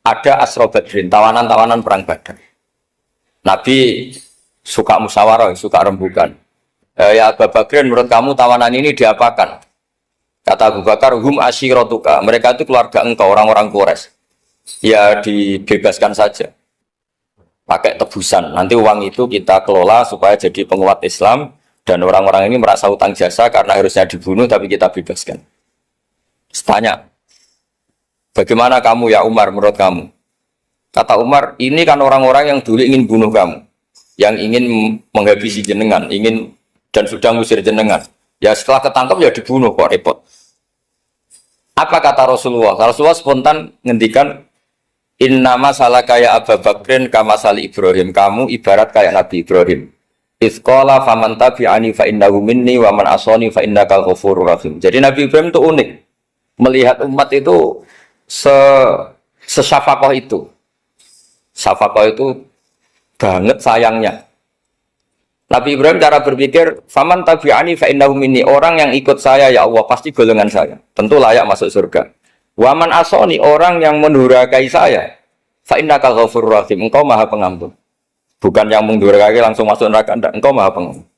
ada Asra Badrin, tawanan-tawanan perang Badar. Nabi suka musyawarah, suka rembukan. Ya Abu Bakrin, menurut kamu tawanan ini diapakan? Kata Abu Bakar, hum asyiratuka. Mereka itu keluarga engkau, orang-orang Quraisy. Ya dibebaskan saja. Pakai tebusan. Nanti uang itu kita kelola supaya jadi penguat Islam. Dan orang-orang ini merasa utang jasa karena harusnya dibunuh, tapi kita bebaskan. Tanya, bagaimana kamu ya Umar menurut kamu? Kata Umar, ini kan orang-orang yang dulu ingin bunuh kamu. Yang ingin menghabisi jenengan, ingin dan sudah ngusir jenengan. Ya setelah ketangkep ya dibunuh, kok repot. Apa kata Rasulullah? Rasulullah spontan ngendikan, innama salaka ya Abu Bakrin kama sali Ibrahim. Kamu ibarat kayak Nabi Ibrahim. Isqala faman tabi'ani fa innahu minni wa man asani fa innaka ghafurur rahim. Jadi Nabi Ibrahim itu unik. Melihat umat itu sesyafakoh itu. Syafakoh itu banget sayangnya. Nabi Ibrahim cara berpikir, faman tabi'ani fa innahu minni, orang yang ikut saya ya Allah pasti golongan saya, tentu layak masuk surga. Wa man asani, orang yang mendurhakai saya, fa innaka ghafurur rahim, engkau Maha Pengampun. Bukan yang mendurhakai langsung masuk neraka, enggak, engkau Maha Pengampun.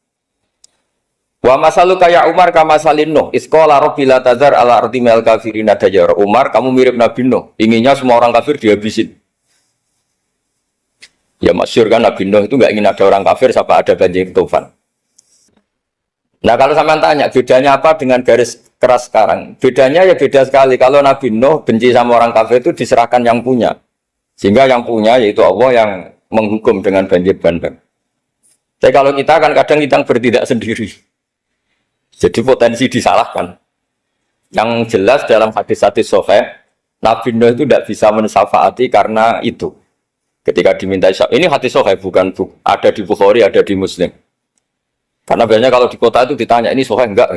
Wa masaluka ya Umar kama salin Nuh, isqala rabbi la tazar ala ardi mal kafirina dajjara. Umar, kamu mirip Nabi Nuh, inginnya semua orang kafir dihabisin. Ya masyhur kan Nabi Nuh itu nggak ingin ada orang kafir sampai ada banjir tufan. Nah kalau sampean tanya bedanya apa dengan garis keras sekarang? Bedanya ya beda sekali. Kalau Nabi Nuh benci sama orang kafir itu diserahkan yang punya. Sehingga yang punya yaitu Allah yang menghukum dengan banjir bandang. Tapi kalau kita kan kadang kita bertindak sendiri. Jadi potensi disalahkan. Yang jelas dalam hadis-hadis sahih, Nabi Nuh itu tidak bisa mensyafaati karena itu. Ketika diminta ini hadis sahih bukan ada di Bukhari, ada di Muslim. Karena biasanya kalau di kota itu ditanya ini sahih enggak.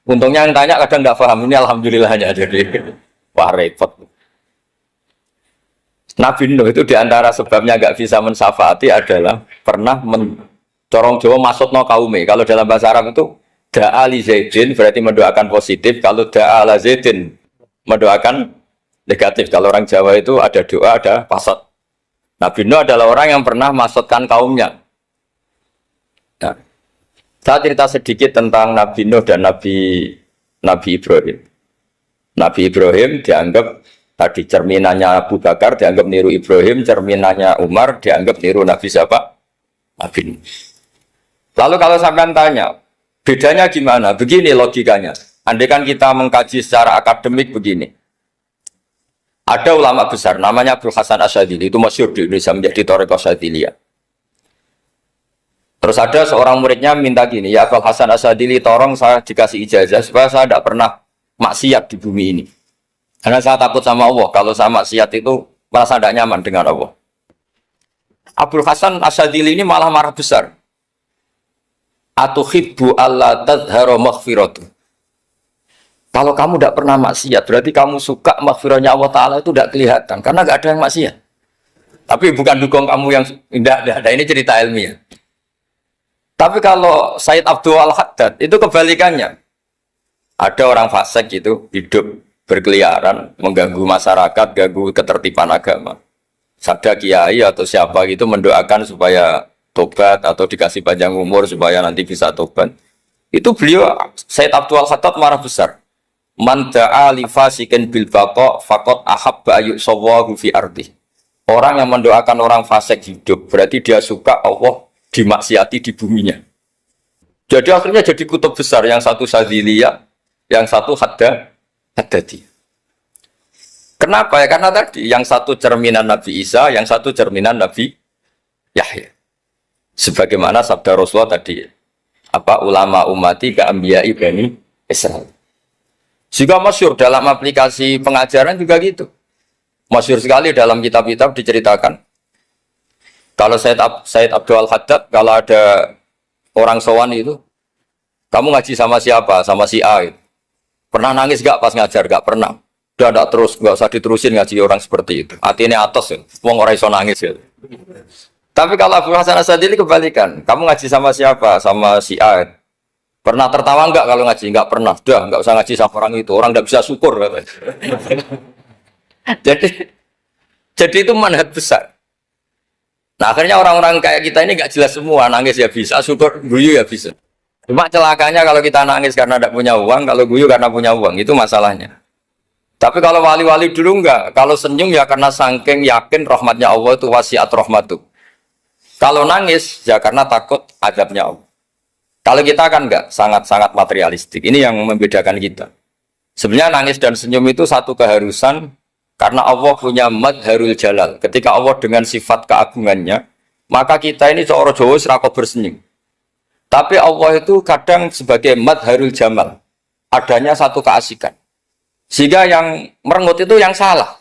Untungnya yang tanya kadang enggak paham, ini alhamdulillahnya jadi wah repot. Nabi Nuh itu diantara sebabnya enggak bisa mensyafaati adalah pernah corong Jawa maksudno kaume. Kalau dalam bahasa Arab itu da'a li Zaidin berarti mendoakan positif, kalau da'a la Zaidin mendoakan negatif. Kalau orang Jawa itu ada doa, ada pasat. Nabi Nuh adalah orang yang pernah maksudkan kaumnya. Nah, saya cerita sedikit tentang Nabi Nuh dan Nabi Ibrahim. Nabi Ibrahim dianggap tadi cerminannya Abu Bakar, dianggap niru Ibrahim, cerminannya Umar, dianggap niru Nabi siapa? Nabi Nuh. Lalu kalau sampean tanya, bedanya gimana? Begini logikanya. Andai kan kita mengkaji secara akademik begini. Ada ulama besar, namanya Abdul Hasan Asyadzili, itu masyhur di Indonesia menjadi Thariqah Asyadziliyah. Terus ada seorang muridnya minta gini, ya Abdul Hasan Asyadzili, tolong saya dikasih ijazah supaya saya tidak pernah maksiat di bumi ini. Karena saya takut sama Allah, kalau saya maksiat itu merasa tidak nyaman dengan Allah. Abdul Hasan Asyadzili ini malah marah besar. Atuhibbu alla tadhara maghfiratu. Kalau kamu tidak pernah maksiat, berarti kamu suka maghfirahnya Allah Ta'ala itu tidak kelihatan. Karena tidak ada yang maksiat. Tapi bukan dukung kamu yang tidak ada. Ini cerita ilmiah. Tapi kalau Said Abdul Al-Haddad, itu kebalikannya. Ada orang fasik itu hidup berkeliaran, mengganggu masyarakat, ganggu ketertiban agama. Ada kiai atau siapa gitu mendoakan supaya tobat atau dikasih panjang umur supaya nanti bisa tobat. Itu beliau, Said Abdul Al-Haddad marah besar. Man da'a li fasikin bil baqa faqad ahabba yusawahu fi ardi. Orang yang mendoakan orang fasik hidup berarti dia suka Allah dimaksiati di buminya. Jadi akhirnya jadi kutub besar, yang satu Syadziliyah, yang satu Haddadi. Kenapa ya? Karena tadi yang satu cerminan Nabi Isa, yang satu cerminan Nabi Yahya. Sebagaimana sabda Rasulullah tadi, apa ulama umati keambiyai bani Israel. Juga masyhur dalam aplikasi pengajaran juga gitu. Masyhur sekali dalam kitab-kitab diceritakan. Kalau Said Abdul Haddad, kalau ada orang sowan itu, kamu ngaji sama siapa? Sama si A. Gitu. Pernah nangis gak pas ngajar? Gak pernah. Udah gak terus, gak usah diterusin ngaji orang seperti itu. Hatinya atas ya. Wong ora iso nangis ya. Tapi kalau Abu Hasan Asadili kebalikan. Kamu ngaji sama siapa? Sama si A. Pernah tertawa enggak kalau ngaji? Enggak pernah. Udah, enggak usah ngaji sama orang itu. Orang enggak bisa syukur katanya. jadi itu manhaj besar. Nah, akhirnya orang-orang kayak kita ini enggak jelas semua. Nangis ya bisa, syukur, guyu ya bisa. Cuma celakanya kalau kita nangis karena tidak punya uang, kalau guyu karena punya uang, itu masalahnya. Tapi kalau wali-wali dulu enggak. Kalau senyum ya karena saking yakin rahmatnya Allah itu wasiat rahmatu. Kalau nangis ya karena takut azabnya Allah. Kalau kita kan enggak, sangat-sangat materialistik. Ini yang membedakan kita. Sebenarnya nangis dan senyum itu satu keharusan karena Allah punya madharul jalal. Ketika Allah dengan sifat keagungannya, maka kita ini seorang Jawa serako bersenyum. Tapi Allah itu kadang sebagai madharul jamal. Adanya satu keasikan. Sehingga yang merengut itu yang salah.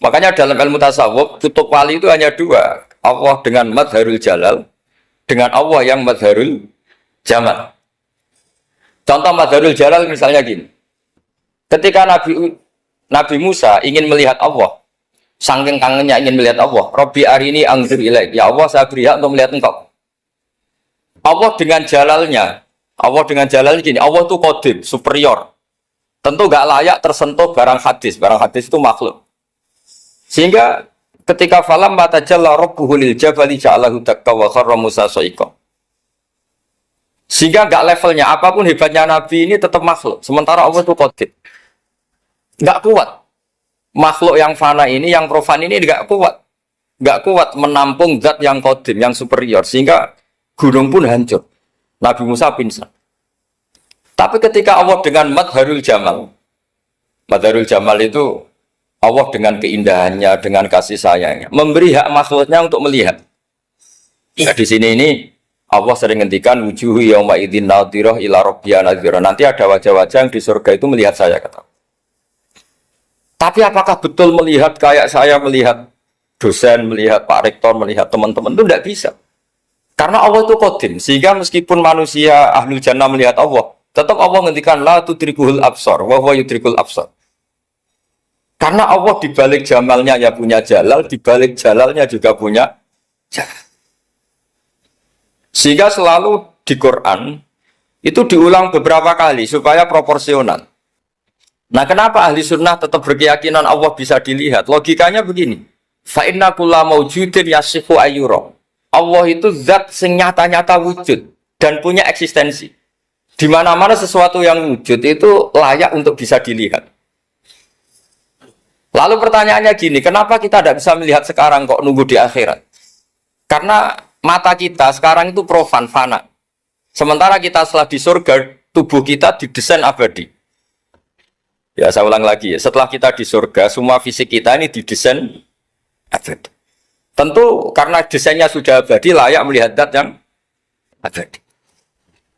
Makanya dalam ilmu tasawuf, kutub wali itu hanya dua. Allah dengan madharul jalal, dengan Allah yang madharul jamal. Contoh madharul jalal misalnya gini. Ketika Nabi Musa ingin melihat Allah, saking kangennya ingin melihat Allah, Rabbi arini anzur ilaik. Ya Allah, saya beri hak untuk melihat engkau. Allah dengan jalalnya gini, Allah itu qadim, superior. Tentu gak layak tersentuh barang hadis. Barang hadis itu makhluk. Sehingga ketika falam matajalla rabbuhu lil jabali ja'alahu dakka wa kharra Musa sa'iqa. Sehingga enggak levelnya apapun hebatnya Nabi ini tetap makhluk. Sementara Allah itu qadim. Enggak kuat. Makhluk yang fana ini, yang profan ini enggak kuat. Enggak kuat menampung zat yang qadim, yang superior. Sehingga gunung pun hancur. Nabi Musa pingsan. Tapi ketika Allah dengan madharul jamal itu Allah dengan keindahannya, dengan kasih sayangnya, memberi hak makhluknya untuk melihat. Nah, di sini ini Allah sering ngendikan wujuhu yauma idzin nadhirah ila rabbiha nadhirah. Nanti ada wajah-wajah yang di surga itu melihat saya kata. Tapi apakah betul melihat kayak saya melihat dosen, melihat Pak Rektor, melihat teman-teman itu tidak bisa. Karena Allah itu qadim, sehingga meskipun manusia ahlul jannah melihat Allah, tetap Allah ngendikan la tudrikuhul absar wa huwa yudrikul absar. Karena Allah di balik jamalnya ya punya jalal, di balik jalalnya juga punya jalal. Sehingga selalu di Quran itu diulang beberapa kali supaya proporsional. Nah, kenapa ahli sunnah tetap berkeyakinan Allah bisa dilihat? Logikanya begini. Fa inna kulla maujudin yasifu ayyura. Allah itu zat sing nyata-nyata wujud dan punya eksistensi. Di mana-mana sesuatu yang wujud itu layak untuk bisa dilihat. Lalu pertanyaannya gini, kenapa kita tidak bisa melihat sekarang kok nunggu di akhirat? Karena mata kita sekarang itu profan, fana. Sementara kita setelah di surga, tubuh kita didesain abadi. Ya, saya ulang lagi ya. Setelah kita di surga, semua fisik kita ini didesain abadi. Tentu karena desainnya sudah abadi, layak melihat zat yang abadi.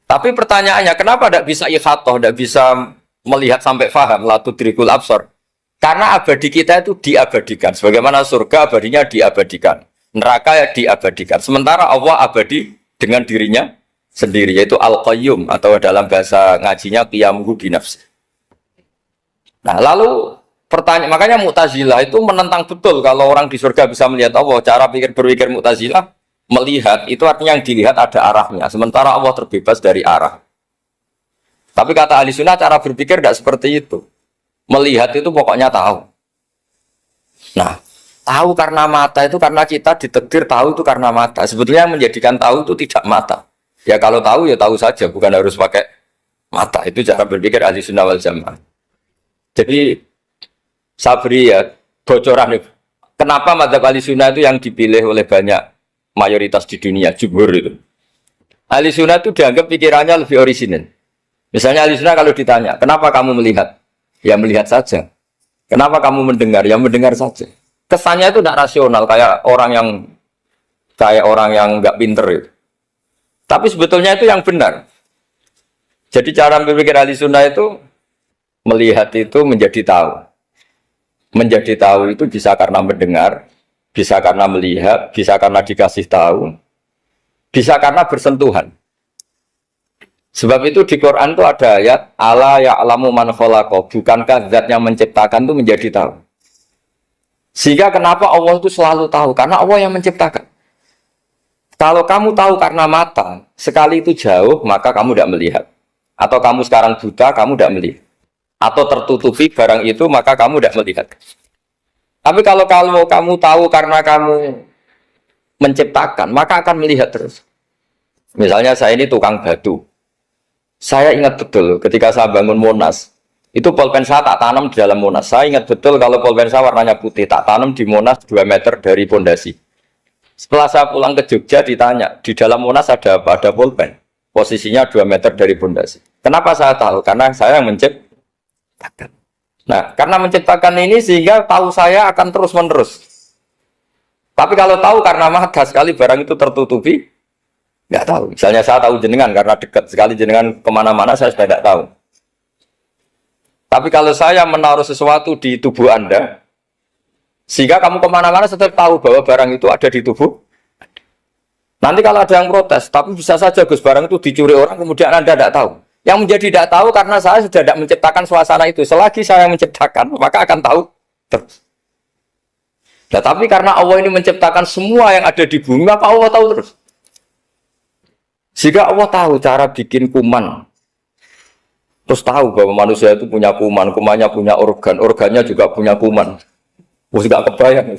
Tapi pertanyaannya, kenapa tidak bisa ikhatah, tidak bisa melihat sampai faham, la tudrikul absar? Karena abadi kita itu diabadikan. Sebagaimana surga abadinya diabadikan. Neraka ya diabadikan. Sementara Allah abadi dengan dirinya sendiri, yaitu Al-Qayyum, atau dalam bahasa ngajinya Qiyamuhu binafsi. Nah, lalu pertanyaan, makanya Mu'tazilah itu menentang betul kalau orang di surga bisa melihat Allah. Cara berpikir Mu'tazilah, melihat itu artinya yang dilihat ada arahnya, sementara Allah terbebas dari arah. Tapi kata ahli sunnah cara berpikir tidak seperti itu. Melihat itu pokoknya tahu. Nah, tahu karena mata itu karena kita ditakdir tahu itu karena mata. Sebetulnya yang menjadikan tahu itu tidak mata. Ya kalau tahu ya tahu saja, bukan harus pakai mata. Itu cara berpikir ahli sunnah wal jamaah. Jadi sabri ya bocoran. Kenapa mazhab ahli sunnah itu yang dipilih oleh banyak mayoritas di dunia, jumhur itu. Ahli sunnah itu dianggap pikirannya lebih orisinal. Misalnya ahli sunnah kalau ditanya, kenapa kamu melihat? Ya melihat saja. Kenapa kamu mendengar? Ya mendengar saja. Kesannya itu tidak rasional, kayak orang yang nggak pinter itu. Tapi sebetulnya itu yang benar. Jadi cara berpikir ahli sunnah itu melihat itu menjadi tahu. Menjadi tahu itu bisa karena mendengar, bisa karena melihat, bisa karena dikasih tahu, bisa karena bersentuhan. Sebab itu di Quran itu ada ayat ala ya'lamu man khalaqa, bukankah zat yang menciptakan itu menjadi tahu. Sehingga kenapa Allah itu selalu tahu? Karena Allah yang menciptakan. Kalau kamu tahu karena mata, sekali itu jauh, maka kamu tidak melihat. Atau kamu sekarang buta, kamu tidak melihat. Atau tertutupi barang itu, maka kamu tidak melihat. Tapi kalau kamu tahu karena kamu menciptakan, maka akan melihat terus. Misalnya saya ini tukang batu. Saya ingat betul ketika saya bangun Monas, itu pulpen saya tak tanam di dalam Monas. Saya ingat betul kalau pulpen saya warnanya putih, tak tanam di Monas 2 meter dari pondasi. Setelah saya pulang ke Jogja ditanya, di dalam Monas ada apa? Ada pulpen. Posisinya 2 meter dari pondasi. Kenapa saya tahu? Karena saya yang menciptakan. Nah, karena menciptakan ini sehingga tahu saya akan terus-menerus. Tapi kalau tahu karena mata sekali barang itu tertutupi, nggak tahu. Misalnya saya tahu jenengan karena dekat sekali jenengan kemana-mana saya sudah tidak tahu. Tapi kalau saya menaruh sesuatu di tubuh Anda, sehingga kamu kemana-mana tetap tahu bahwa barang itu ada di tubuh. Nanti kalau ada yang protes, tapi bisa saja Gus barang itu dicuri orang, kemudian Anda tidak tahu. Yang menjadi tidak tahu karena saya sudah tidak menciptakan suasana itu. Selagi saya yang menciptakan, maka akan tahu terus. Nah, tapi karena Allah ini menciptakan semua yang ada di bumi, maka Allah tahu terus. Jika Allah tahu cara bikin kuman, terus tahu bahwa manusia itu punya kuman, kumannya punya organ, organnya juga punya kuman. Mesti gak kebayang.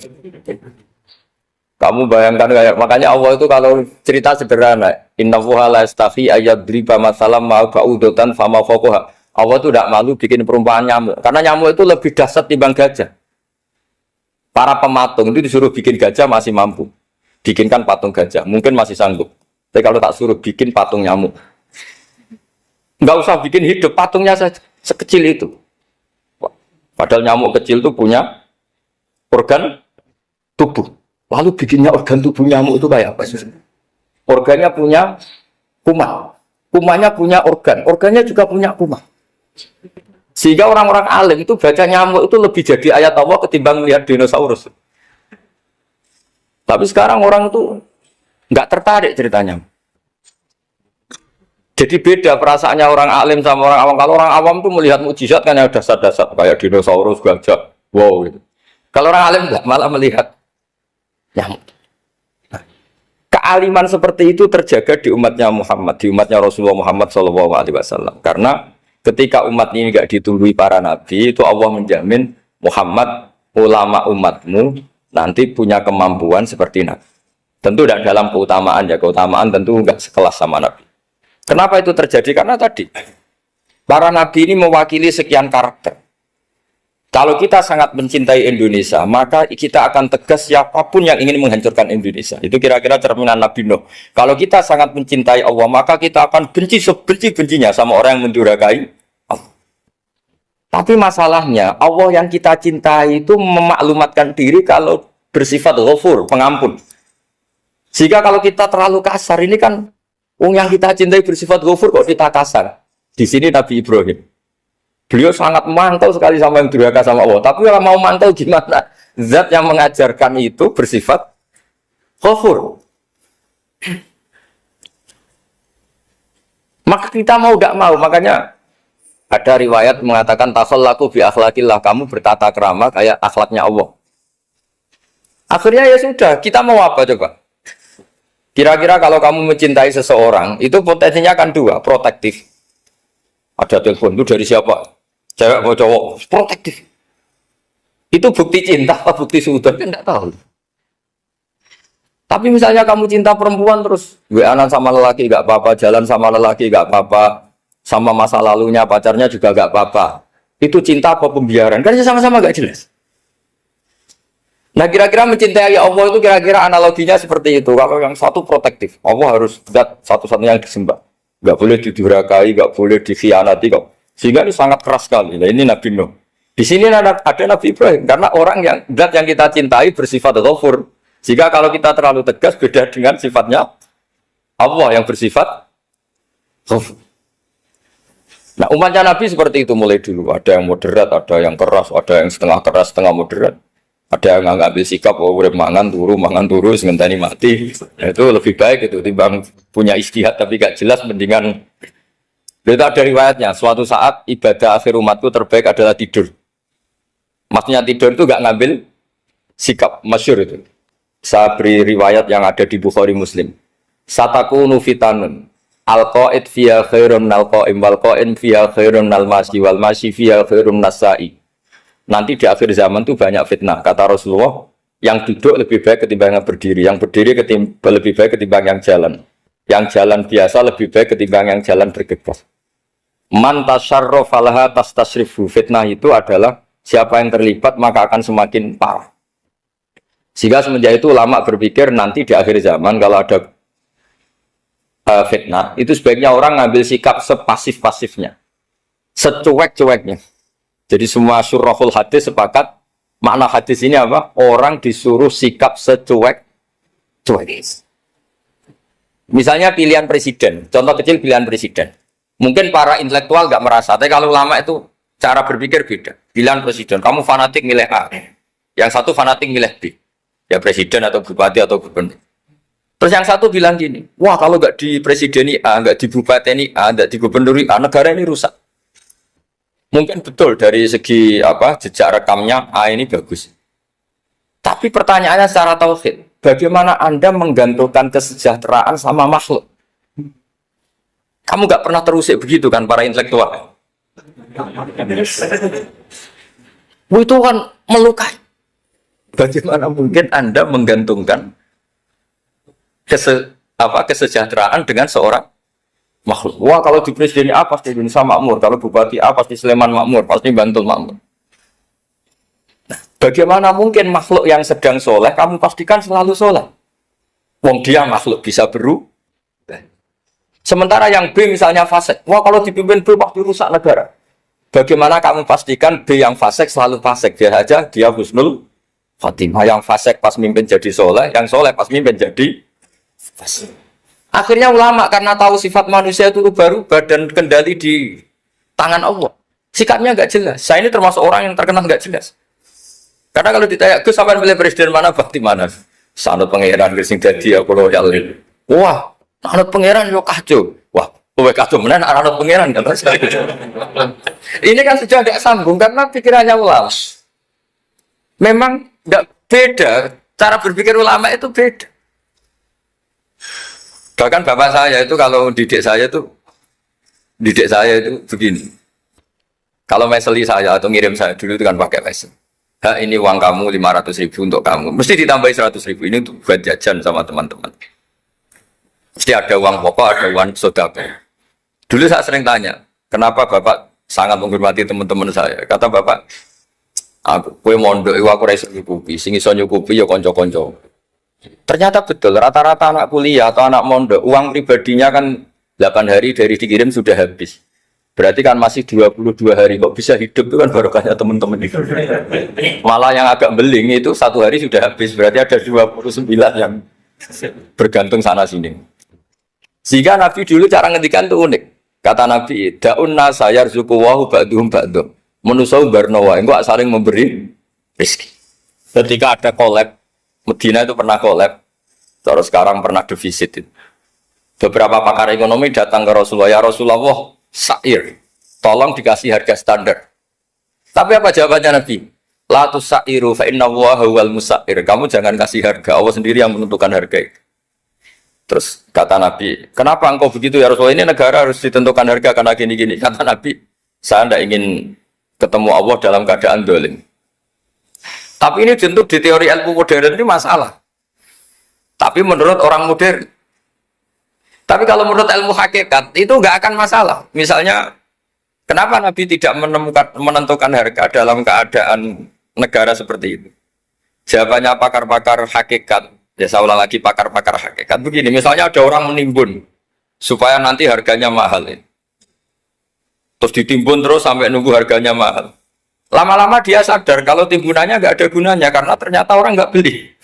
Kamu bayangkan kayak makanya Allah itu kalau cerita sederhana, innahu la yastahi ayadriba masalam ma ba'udatan fama fawqaha. Allah itu tidak malu bikin perumpamaan nyamuk, karena nyamuk itu lebih dahsyat timbang gajah. Para pematung itu disuruh bikin gajah masih mampu. Bikinkan patung gajah, mungkin masih sanggup. Tapi kalau tak suruh bikin patung nyamuk, nggak usah bikin hidup, patungnya saja sekecil itu. Padahal nyamuk kecil itu punya organ tubuh. Lalu bikinnya organ tubuh nyamuk itu kayak apa? Organnya punya kuman. Kumannya punya organ. Organnya juga punya kuman. Sehingga orang-orang alim itu baca nyamuk itu lebih jadi ayat Allah ketimbang melihat dinosaurus. Tapi sekarang orang itu nggak tertarik ceritanya. Jadi beda perasaannya orang alim sama orang awam. Kalau orang awam tuh melihat mukjizat kan yang dasar-dasar kayak dinosaurus, gajah, wow gitu. Kalau orang alim enggak, malah melihat nyamuk. Nah, kealiman seperti itu terjaga di umatnya Muhammad, di umatnya Rasulullah Muhammad SAW. Karena ketika umat ini enggak ditumbuhi para nabi, itu Allah menjamin Muhammad, ulama umatmu nanti punya kemampuan seperti nabi. Tentu tidak dalam keutamaan ya, keutamaan tentu enggak sekelas sama nabi. Kenapa itu terjadi? Karena tadi para nabi ini mewakili sekian karakter. Kalau kita sangat mencintai Indonesia, maka kita akan tegas siapapun yang ingin menghancurkan Indonesia. Itu kira-kira cerminan Nabi Nuh. Kalau kita sangat mencintai Allah, maka kita akan benci sebenci-bencinya sama orang yang mendurhakai Allah. Tapi masalahnya, Allah yang kita cintai itu memaklumatkan diri kalau bersifat ghafur, pengampun. Sehingga kalau kita terlalu kasar, ini kan yang kita cintai bersifat ghafur kok kita kasar. Di sini Nabi Ibrahim. Beliau sangat mantau sekali sama yang durhaka sama Allah. Tapi kalau mau mantau gimana? Zat yang mengajarkan itu bersifat ghafur. Maka kita mau gak mau. Makanya ada riwayat mengatakan takhallaku bi akhlaqillah, kamu bertata krama kayak akhlaknya Allah. Akhirnya ya sudah, kita mau apa coba? Kira-kira kalau kamu mencintai seseorang, itu potensinya akan dua, protektif. Ada telepon itu dari siapa? Cewek atau cowok? Protektif. Itu bukti cinta apa bukti suudon? Kan tidak tahu. Tapi misalnya kamu cinta perempuan terus WA-an sama lelaki gak apa-apa, jalan sama lelaki gak apa-apa, sama masa lalunya pacarnya juga gak apa-apa. Itu cinta apa pembiaran? Kan sama-sama gak jelas. Nah kira-kira mencintai Allah itu kira-kira analoginya seperti itu. Kalau yang satu protektif, Allah harus zat satu-satunya yang disembah. Gak boleh didurhakai, gak boleh dikhianati kok. Sehingga ini sangat keras sekali. Nah, ini Nabi Nuh. Di sini ada Nabi Ibrahim karena orang yang zat yang kita cintai bersifat ghafur. Jika kalau kita terlalu tegas beda dengan sifatnya Allah yang bersifat ghafur. Nah, umatnya Nabi seperti itu mulai dulu. Ada yang moderat, ada yang keras, ada yang setengah keras, setengah moderat. Ada yang ngambil sikap, oh udah mangan turu, ngenteni mati. Nah, itu lebih baik itu timbang punya istihad tapi gak jelas, mendingan. Itu ada riwayatnya. Suatu saat ibadah akhir umatku terbaik adalah tidur. Maksudnya tidur itu gak ngambil sikap, masyhur itu. Saya beri riwayat yang ada di Bukhari Muslim. Satakunu fitanun. Al-qa'id fiya khairun nal-qa'im wal-qa'in fiya khairun nal-masi wal-masi fiya khairun nas-sa'i. Nanti di akhir zaman itu banyak fitnah. Kata Rasulullah, yang duduk lebih baik ketimbang yang berdiri. Yang berdiri lebih baik ketimbang yang jalan. Yang jalan biasa lebih baik ketimbang yang jalan bergegas. Man tasyarrafa laha tastasrifu. Fitnah itu adalah siapa yang terlibat maka akan semakin parah. Sehingga semenjak itu ulama berpikir nanti di akhir zaman kalau ada fitnah, itu sebaiknya orang ngambil sikap sepasif-pasifnya, secuek-cueknya. Jadi semua syurahul hadis sepakat makna hadis ini apa? Orang disuruh sikap secuek-cuek. Misalnya pilihan presiden, contoh kecil pilihan presiden. Mungkin para intelektual nggak merasa, tapi kalau ulama itu cara berpikir beda. Pilihan presiden, kamu fanatik milih A, yang satu fanatik milih B, ya presiden atau bupati atau gubernur. Terus yang satu bilang gini, wah kalau nggak di presideni A, nggak di bupati A, nggak di gubernur A, negara ini rusak. Mungkin betul dari segi apa jejak rekamnya A ini bagus. Tapi pertanyaannya secara tauhid, bagaimana Anda menggantungkan kesejahteraan sama makhluk? Kamu nggak pernah terusik begitu kan para intelektual? Itu kan melukai. Bagaimana mungkin Anda menggantungkan kesejahteraan dengan seorang makhluk? Wah kalau di presiden A pasti Indonesia makmur, kalau bupati A pasti Sleman makmur, pasti Bantul makmur. Nah, bagaimana mungkin makhluk yang sedang soleh kamu pastikan selalu soleh? Wong dia makhluk bisa berubah. Sementara yang B misalnya fasik, wah kalau dipimpin B pasti rusak negara. Bagaimana kamu pastikan B yang fasik selalu fasik? Biar aja dia husnul Fatimah, yang fasik pas mimpin jadi soleh, yang soleh pas mimpin jadi fasik. Akhirnya ulama karena tahu sifat manusia itu rubah-rubah dan kendali di tangan Allah, sikapnya nggak jelas. Saya ini termasuk orang yang terkenal nggak jelas. Karena kalau ditanya, Gus sampai pilih presiden mana, bakti mana? Sanut pangeran sing dadi aku loyal. Wah, anut pangeran yo kacau. Wah, kowe kacau menan anut pangeran kan. Ini kan sudah tidak sambung karena pikirannya ulama. Memang nggak beda, cara berpikir ulama itu beda. Bahkan bapak saya itu kalau didik saya itu begini. Kalau meseli saya atau ngirim saya dulu itu kan pakai mesel. Ini uang kamu 500.000 untuk kamu. Mesti ditambahi 100.000 ini untuk buat jajan sama teman-teman. Mesti ada uang pokok, ada uang sodako. Dulu saya sering tanya, kenapa bapak sangat menghormati teman-teman saya? Kata bapak, aku mondok, aku rasa nyukupi, sing iso nyukupi ya konco-konco. Ternyata betul, rata-rata anak kuliah atau anak mondok, uang pribadinya kan 8 hari dari dikirim sudah habis. Berarti kan masih 22 hari, kok bisa hidup itu kan barokahnya teman-teman itu. Malah yang agak beling itu 1 hari sudah habis, berarti ada 29 yang bergantung sana-sini. Sehingga Nabi dulu cara ngendikan itu unik. Kata Nabi, da'un nasa yarzuqu wahu ba'duhum ba'duhum. Menusau barnawa, enggak saling memberi rezeki. Ketika ada collab, Medina itu pernah collab, terus sekarang pernah defisit. Beberapa pakar ekonomi datang ke Rasulullah, ya Rasulullah, sa'ir, tolong dikasih harga standar. Tapi apa jawabannya Nabi? La tusairu fa inna Allaha huwal musair. Kamu jangan kasih harga, Allah sendiri yang menentukan harga itu. Terus kata Nabi, kenapa engkau begitu ya Rasulullah? Ini negara harus ditentukan harga karena gini-gini. Kata Nabi, saya tidak ingin ketemu Allah dalam keadaan dolim. Tapi ini tentu di teori ilmu modern ini masalah. Tapi menurut orang modern. Tapi kalau menurut ilmu hakikat itu nggak akan masalah. Misalnya, kenapa Nabi tidak menentukan harga dalam keadaan negara seperti itu? Jawabannya pakar-pakar hakikat. Ya saya ulang lagi pakar-pakar hakikat. Begini, misalnya ada orang menimbun supaya nanti harganya mahal. Terus ditimbun terus sampai nunggu harganya mahal. Lama-lama dia sadar kalau timbunannya nggak ada gunanya karena ternyata orang nggak beli.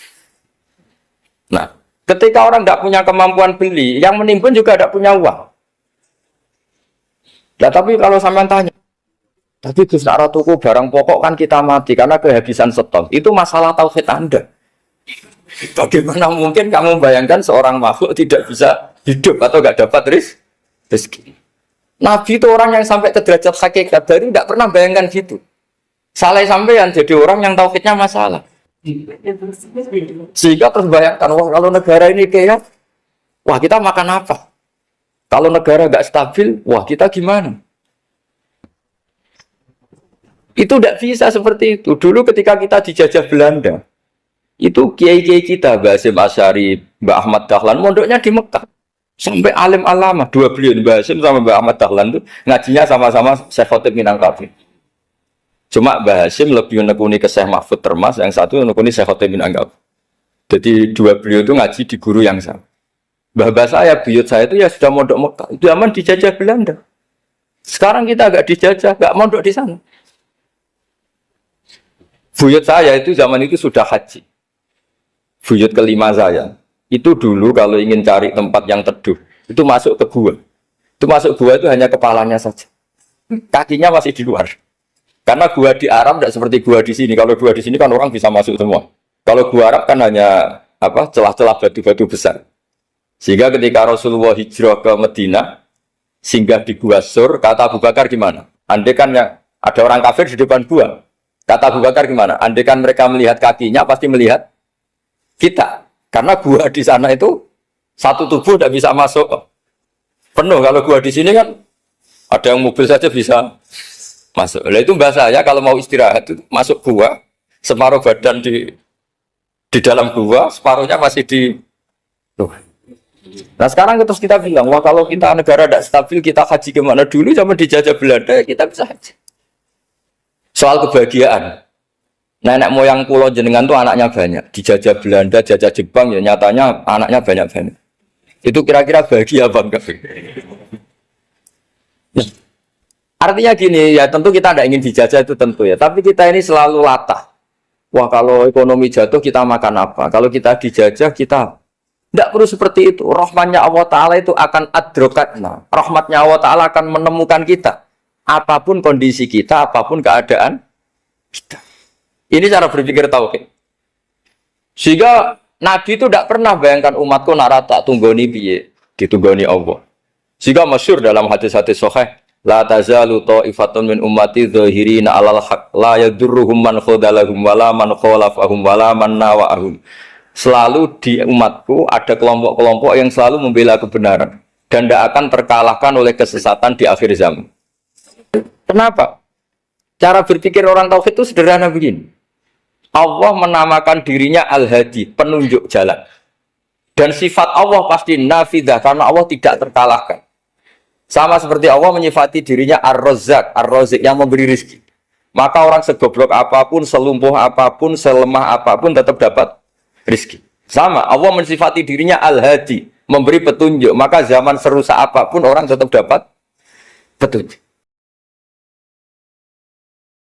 Nah, ketika orang nggak punya kemampuan beli, yang menimbun juga tidak punya uang. Nah, tapi kalau sampean tanya, tapi Gus Nara tuku barang pokok kan kita mati karena kehabisan stok. Itu masalah tauhid Anda. Bagaimana mungkin kamu bayangkan seorang makhluk tidak bisa hidup atau nggak dapat rezeki? Nabi itu orang yang sampai ke derajat hakikat dari tidak pernah bayangkan gitu. Salah sampean jadi orang yang tauhidnya masalah. Sehingga terus bayangkan, wah kalau negara ini kayak, wah kita makan apa? Kalau negara nggak stabil, wah kita gimana? Itu tidak bisa seperti itu. Dulu ketika kita dijajah Belanda, itu kiai-kiai kita, Mbah Hasyim Asy'ari, Mbah Ahmad Dahlan, mondoknya di Mekah. Sampai alim alama, dua beliau, Mbah Hasyim sama Mbah Ahmad Dahlan itu ngajinya sama-sama Syekh Khotib Minangkabau. Cuma Mbah Hasyim lebih menekuni ke Syekh Mahfud Termas, yang satu menekuni Syekh Khotib Minangkabau. Jadi dua beliau itu ngaji di guru yang sama. Mbah saya, buyut saya itu ya sudah mondok Mekah. Itu zaman dijajah Belanda. Sekarang kita agak dijajah, agak mondok di sana. Buyut saya itu zaman itu sudah haji. Buyut kelima saya. Itu dulu kalau ingin cari tempat yang teduh, itu masuk ke gua. Itu masuk gua itu hanya kepalanya saja. Kakinya masih di luar. Karena gua di Arab tidak seperti gua di sini. Kalau gua di sini kan orang bisa masuk semua. Kalau gua Arab kan hanya celah-celah batu-batu besar. Sehingga ketika Rasulullah hijrah ke Madinah, singgah di Gua Sur, kata Abu Bakar gimana? Andai kan ya, ada orang kafir di depan gua. Kata Abu Bakar gimana? Andai kan mereka melihat kakinya, pasti melihat kita. Karena gua di sana itu satu tubuh tidak bisa masuk penuh. Kalau gua di sini kan ada yang mobil saja bisa masuk. Nah itu bahasa saya kalau mau istirahat itu masuk gua, separuh badan di dalam gua, separuhnya masih di tuh. Nah sekarang terus kita bilang, wah kalau kita negara tidak stabil, kita haji kemana dulu sama dijajah Belanda, ya kita bisa haji. Soal kebahagiaan, nenek moyang pulau jenengan tuh anaknya banyak, dijajah Belanda, jajah Jepang, ya nyatanya anaknya banyak-banyak. Itu kira-kira bahagia apa enggak? Ya. Artinya gini, ya tentu kita tidak ingin dijajah itu tentu ya, tapi kita ini selalu latah. Wah kalau ekonomi jatuh kita makan apa? Kalau kita dijajah kita tidak perlu seperti itu. Rahmatnya Allah Ta'ala itu akan adrokatna. Rahmatnya Allah Ta'ala akan menemukan kita. Apapun kondisi kita, apapun keadaan kita. Ini cara berpikir tauhid. Sehingga Nabi itu tidak pernah bayangkan umatku narata tunggoni piye, ditunggoni Allah. Sehingga masyhur dalam hadis-hadis sahih, la tazalu ta'ifatun min ummati dzahirina 'alal haq la yadurruhum man khadalahum wala man khalafahum wala man nawa'ahum. Selalu di umatku ada kelompok-kelompok yang selalu membela kebenaran dan tidak akan terkalahkan oleh kesesatan di akhir zaman. Kenapa? Cara berpikir orang tauhid itu sederhana begini. Allah menamakan dirinya Al-Hadi, penunjuk jalan. Dan sifat Allah pasti nafidah karena Allah tidak terkalahkan. Sama seperti Allah menyifati dirinya Ar-Razzaq, Ar-Razik yang memberi rezeki. Maka orang segoblok apapun, selumpuh apapun, selemah apapun tetap dapat rizki. Sama, Allah mensifati dirinya Al-Hadi, memberi petunjuk. Maka zaman serusak apapun orang tetap dapat petunjuk.